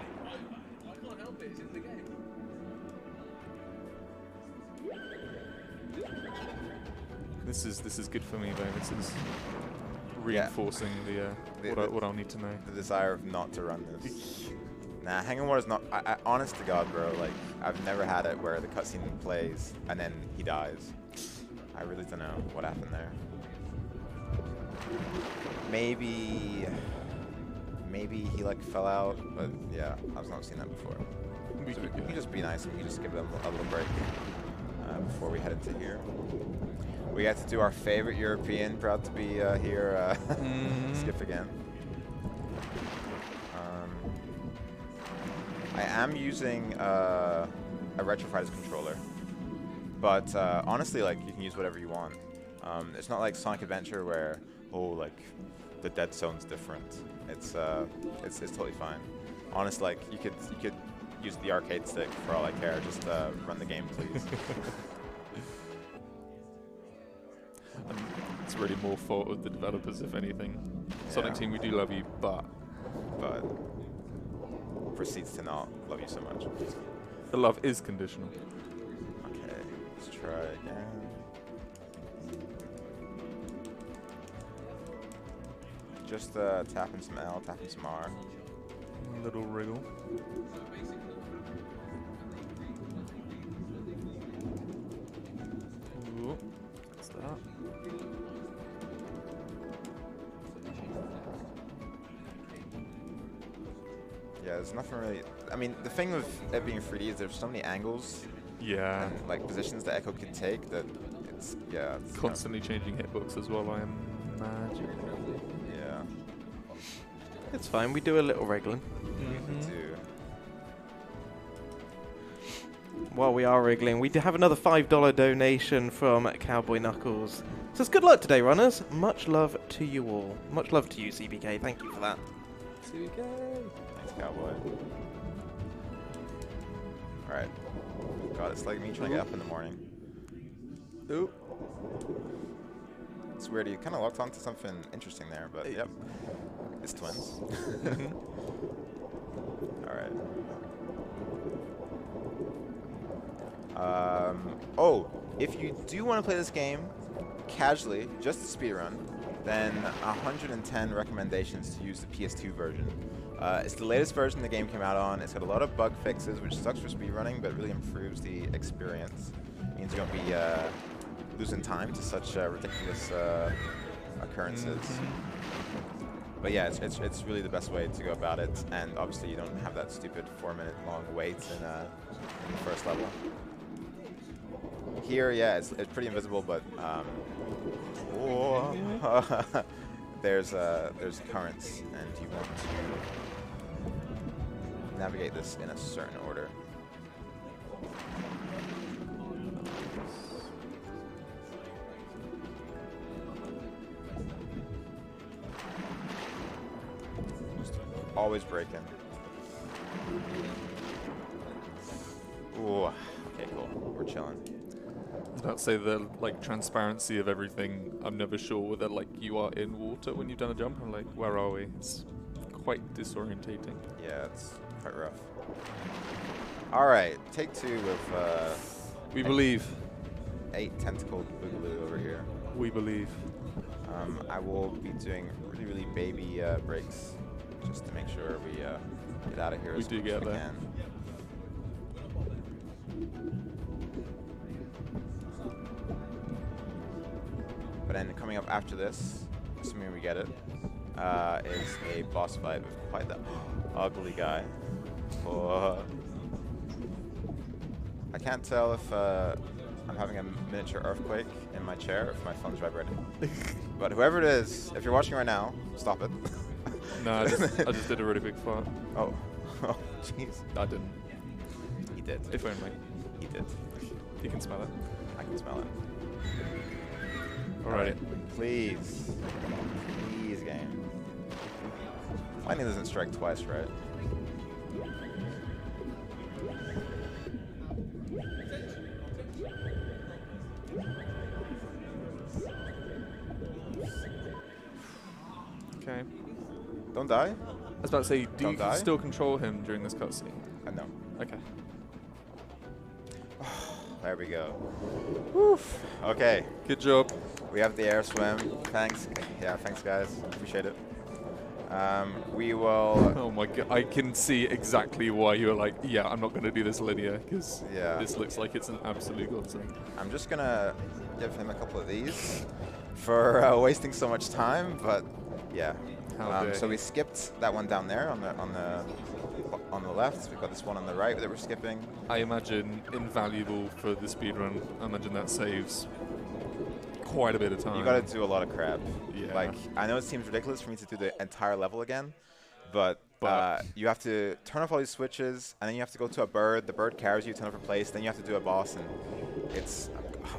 This is good for me though. This is reinforcing what I'll need to know. The desire of not to run this. Nah, Hanging Water's not. I honest to God, bro. Like I've never had it where the cutscene plays and then he dies. I really don't know what happened there. Maybe he like fell out, but yeah, I've not seen that before. So we can just be nice and we can just give them a little break before we head into here. We got to do our favorite European, proud to be here, skip again. I am using a Retro Fighters controller, but honestly, like you can use whatever you want. It's not like Sonic Adventure where like the dead zone's different. It's totally fine. Honestly, like you could use the arcade stick for all I care. Just run the game, please. It's really more fault of the developers, if anything. Yeah. Sonic Team, we do love you, but proceeds to not love you so much. The love is conditional. Okay, let's try again. Just tapping some L, tapping some R. A little wriggle. Yeah, there's nothing really. I mean, the thing with it being 3D is there's so many angles Yeah. and like positions that Echo could take that it's it's Constantly changing hitbox as well, I imagine. yeah. It's fine. We do a little wriggling. We do. While we are wriggling, we do have another $5 donation from Cowboy Knuckles. Says, good luck today, runners. Much love to you all. Much love to you, CBK. Thank you for that. CBK. Thanks, Cowboy. Alright. God, it's like me trying to get up in the morning. Ooh. It's weird, you kind of locked onto something interesting there, but yep. It's twins. Alright. Oh, if you do want to play this game casually, just to speedrun, then 110 recommendations to use the PS2 version. It's the latest version the game came out on. It's got a lot of bug fixes, which sucks for speedrunning, but really improves the experience. It means you won't be losing time to such ridiculous occurrences. But yeah, it's really the best way to go about it, and obviously you don't have that stupid 4-minute long wait in the first level. Here, yeah, it's pretty invisible, but there's currents, and you want to navigate this in a certain order. Just always breaking. Ooh, okay, cool. We're chilling. I was about to say the like transparency of everything. I'm never sure whether like you are in water when you've done a jump. I'm like, where are we? It's quite disorientating. Yeah, it's quite rough. All right, take two with We believe. 8 tentacled boogaloo over here. We believe. I will be doing really baby breaks just to make sure we get out of here as quick as we can. But then coming up after this, assuming we get it, is a boss fight with quite the ugly guy. Oh. I can't tell if I'm having a miniature earthquake in my chair, if my phone's vibrating. But whoever it is, if you're watching right now, stop it. No, I just did a really big fart. Oh, oh, jeez. I didn't. He did. If only. He did. You can smell it. I can smell it. Alright. Please. Please, game. Lightning doesn't strike twice, right? Okay. Don't die? I was about to say, do you die? still control him during this cutscene? No. Okay. There we go. Woof. Okay. Good job. We have the air swim. Thanks. Yeah, thanks, guys. Appreciate it. We will... Oh my god, I can see exactly why you were like, yeah, I'm not going to do this linear, because Yeah. this looks like it's an absolute godsend. I'm just going to give him a couple of these for wasting so much time, but yeah. So we skipped that one down there on the left. We've got this one on the right that we're skipping. I imagine invaluable for the speedrun. I imagine that saves quite a bit of time. You got to do a lot of crap. Yeah. Like, I know it seems ridiculous for me to do the entire level again, but you have to turn off all these switches, and then you have to go to a bird. The bird carries you to another place. Then you have to do a boss, and it's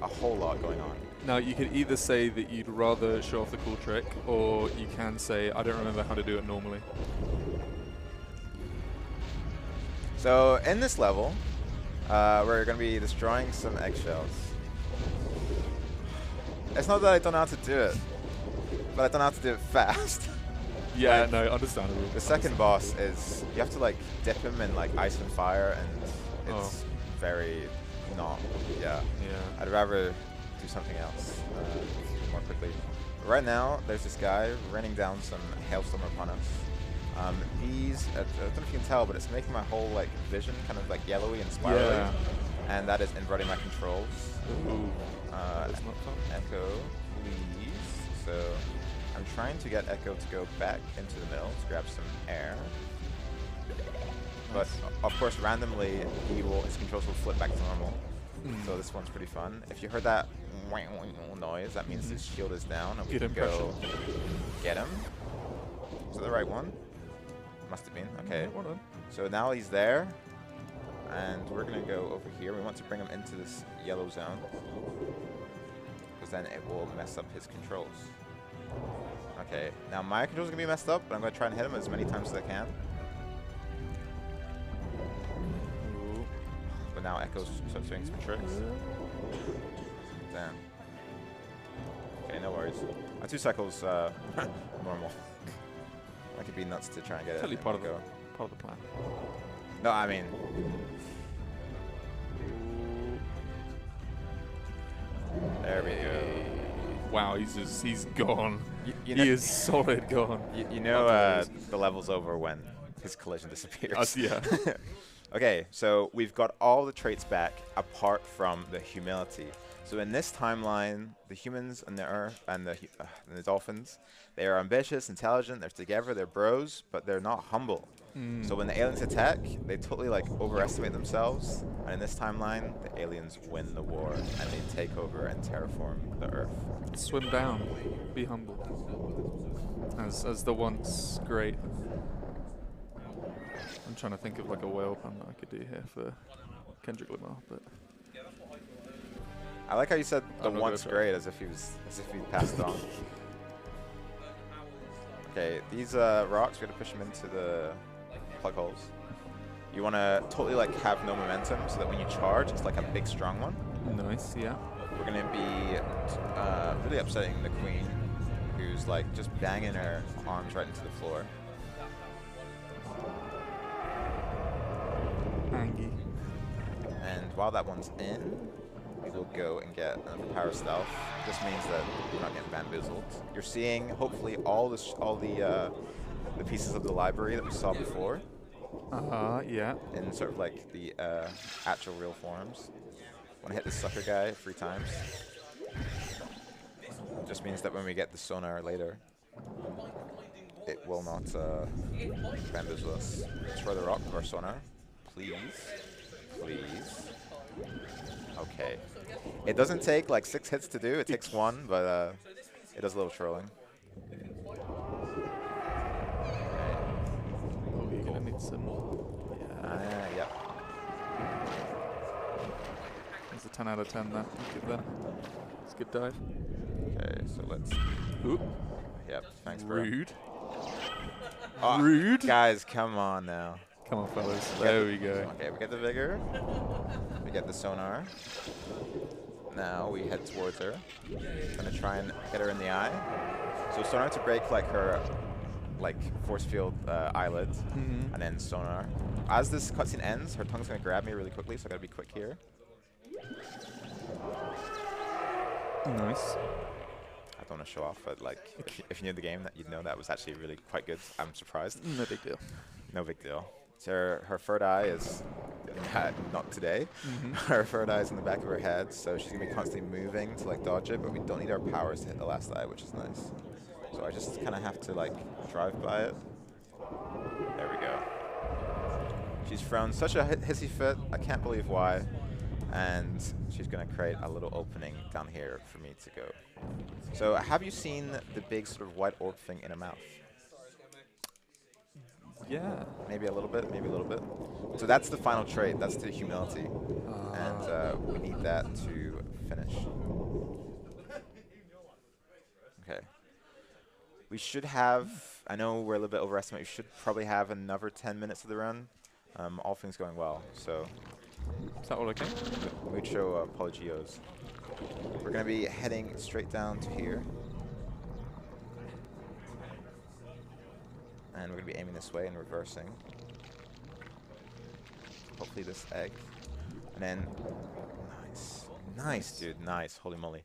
a whole lot going on. Now, you could either say that you'd rather show off the cool trick, or you can say, I don't remember how to do it normally. So in this level, we're going to be destroying some eggshells. It's not that I don't know how to do it, but I don't know how to do it fast. Yeah, Like, no, understandable. The second boss is, you have to like dip him in like ice and fire, and it's very not, yeah. I'd rather do something else more quickly. But right now, there's this guy raining down some hailstorm upon us. These, I don't know if you can tell, but it's making my whole like vision kind of like yellowy and spirally, and that is inverting my controls. Ooh, that's not fun. Echo, I'm trying to get Echo to go back into the middle to grab some air. But of course, randomly, his controls will flip back to normal. So this one's pretty fun. If you heard that noise, that means his shield is down, and we can go get him. Is that the right one? Must have been. Okay. So now he's there, and we're gonna go over here. We want to bring him into this yellow zone, because then it will mess up his controls. Okay. Now my controls are gonna be messed up, but I'm gonna try and hit him as many times as I can. Now Echo's doing some tricks. Damn. Okay, no worries. 2 cycles, normal. I could be nuts to try and get totally it. Part of the plan. No, I mean. There we go. Wow, he's gone. You know, he is solid gone. You know the level's over when his collision disappears. Yeah. Okay, so we've got all the traits back apart from the humility. So in this timeline, the humans and the Earth and the dolphins, they are ambitious, intelligent, they're together, they're bros, but they're not humble. So when the aliens attack, they totally like overestimate themselves. And in this timeline, the aliens win the war and they take over and terraform the Earth. Swim down, be humble. As the once great. I'm trying to think of like a whale pun that I could do here for Kendrick Lamar, but I like how you said the I'm not once gonna try. great as if he passed on. Okay, these rocks, we gotta push them into the plug holes. You wanna totally like have no momentum so that when you charge, it's like a big strong one. nice, yeah. We're gonna be really upsetting the queen, who's like just banging her arms right into the floor. Angie. And while that one's in, we will go and get another power stealth. This means that we're not getting bamboozled. You're seeing hopefully all the pieces of the library that we saw before. Yeah. In sort of like the actual real forms. Want to hit this sucker guy 3 times. It just means that when we get the sonar later, it will not bamboozle us. Destroy the rock with our sonar. Please. Please. Okay. It doesn't take like 6 hits to do. It takes 1, but it does a little trolling. Oh, you're gonna need some. Yep. There's a 10 out of 10 there. I'll give that. It's a good dive. Okay, so let's. Ooh. Yep. Thanks, bro. Rude. Oh, Rude. Guys, come on now. Come on, fellas. There we go. Okay, we get the vigor. We get the sonar. Now we head towards her. Gonna try and hit her in the eye. So sonar to break like her force field eyelid, and then sonar. As this cutscene ends, her tongue's gonna grab me really quickly, so I gotta be quick here. Nice. I don't want to show off, but like if you knew the game, that you'd know that was actually really quite good. I'm surprised. No big deal. No big deal. So her third eye is not today. Her third eye is in the back of her head, so she's gonna be constantly moving to like dodge it, but we don't need our powers to hit the last eye, which is nice. So I just kind of have to like drive by it. There we go. She's thrown such a hissy fit. I can't believe why. And she's gonna create a little opening down here for me to go. So have you seen the big sort of white orb thing in her mouth? Yeah. Maybe a little bit, maybe a little bit. So that's the final trait. That's the humility. And we need that to finish. Okay. We should have, I know we're a little bit overestimated, we should probably have another 10 minutes of the run. All things going well. So Is that all okay? mucho apologios. We're going to be heading straight down to here. And we're going to be aiming this way and reversing. Hopefully this egg. And then, nice. Nice, dude, nice. Holy moly.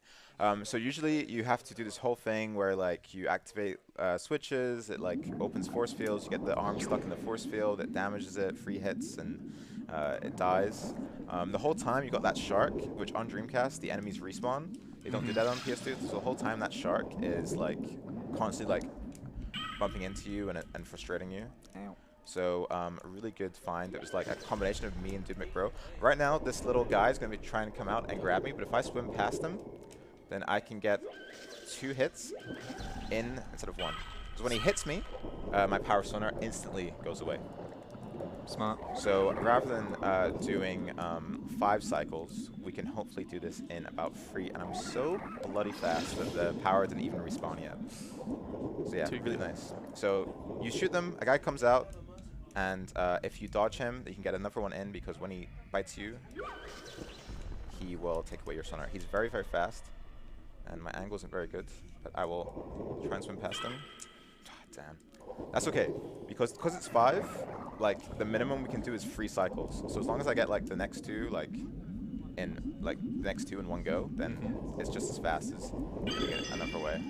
So usually you have to do this whole thing where like you activate switches, it like opens force fields, you get the arm stuck in the force field, it damages it, 3 hits, and it dies. The whole time you got that shark, which on Dreamcast the enemies respawn. They don't do that on PS2, so the whole time that shark is like constantly like bumping into you and frustrating you. Ow. So a really good find. It was like a combination of me and Dude McBro. Right now, this little guy is going to be trying to come out and grab me, but if I swim past him, then I can get 2 hits in instead of 1. So when he hits me, my power sonar instantly goes away. Smart. So rather than doing 5 cycles, we can hopefully do this in about 3. And I'm so bloody fast that the power didn't even respawn yet. So yeah, really nice. So you shoot them, a guy comes out, and if you dodge him, you can get another one in, because when he bites you, he will take away your sonar. He's very, very fast, and my angle isn't very good, but I will try and swim past him. Damn. That's okay, because it's 5, like the minimum we can do is 3 cycles. So as long as I get like the next 2, like in like the next 2 in one go, then it's just as fast as doing it another way.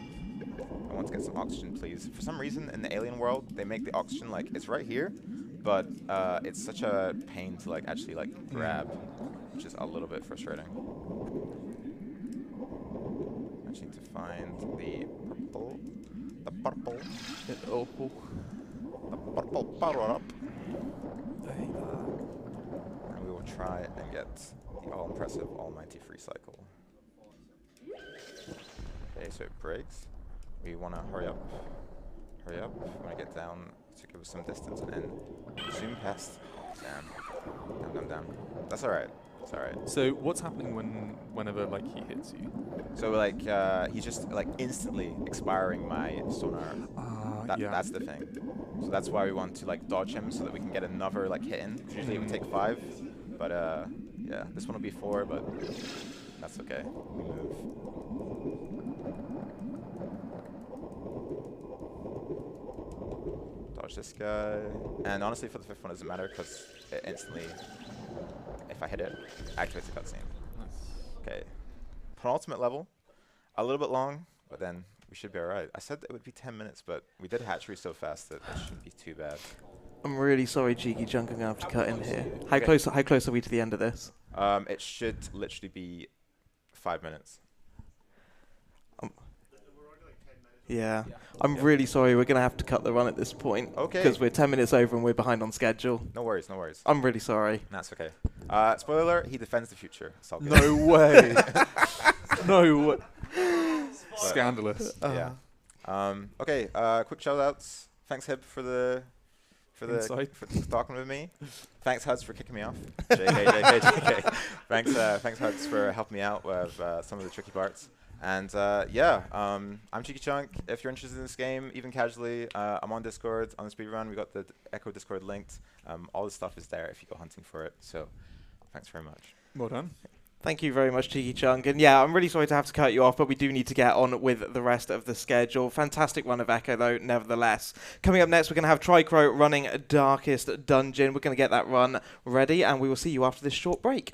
I want to get some oxygen, please. For some reason, in the alien world, they make the oxygen like it's right here, but it's such a pain to like actually like grab, which is a little bit frustrating. I just need to find the purple. The purple. The opal. The purple power up. And we will try and get the all-impressive almighty free cycle. Okay, so it breaks. We want to hurry up. Hurry up. We want to get down to give us some distance and then zoom past. Damn. Damn. That's alright. It's alright. So what's happening whenever like he hits you? So like he's just like instantly expiring my sonar. Yeah. That's the thing. So that's why we want to like dodge him so that we can get another like hit in. Usually it would take 5, but yeah, this one will be 4, but that's okay. We move. Dodge this guy, and honestly for the 5th one it doesn't matter because it instantly, if I hit it, activates the cutscene. Nice. Okay, penultimate level, a little bit long, but then we should be alright. I said that it would be 10 minutes, but we did hatchery so fast that it shouldn't be too bad. I'm really sorry, Cheeky Chunk, I'm going to have to cut in here. How Okay. close are we to the end of this? It should literally be 5 minutes. Yeah. I'm really sorry, we're going to have to cut the run at this point. Okay. Because we're 10 minutes over and we're behind on schedule. No worries, no worries. I'm really sorry. That's okay. Spoiler alert, he defends the future. It's all good. No way. No way. Scandalous. Yeah. Okay, quick shout outs. Thanks Hib for Insight. for talking with me. Thanks Huds for kicking me off. JK. Thanks Huds for helping me out with some of the tricky parts. And yeah, I'm Cheeky Chunk. If you're interested in this game, even casually, I'm on Discord on the speedrun. We got the Ecco Discord linked. All the stuff is there if you go hunting for it. So thanks very much. Well done. Thank you very much, Cheeky Chunk. And yeah, I'm really sorry to have to cut you off, but we do need to get on with the rest of the schedule. Fantastic run of Ecco, though, nevertheless. Coming up next, we're going to have Tricro running Darkest Dungeon. We're going to get that run ready, and we will see you after this short break.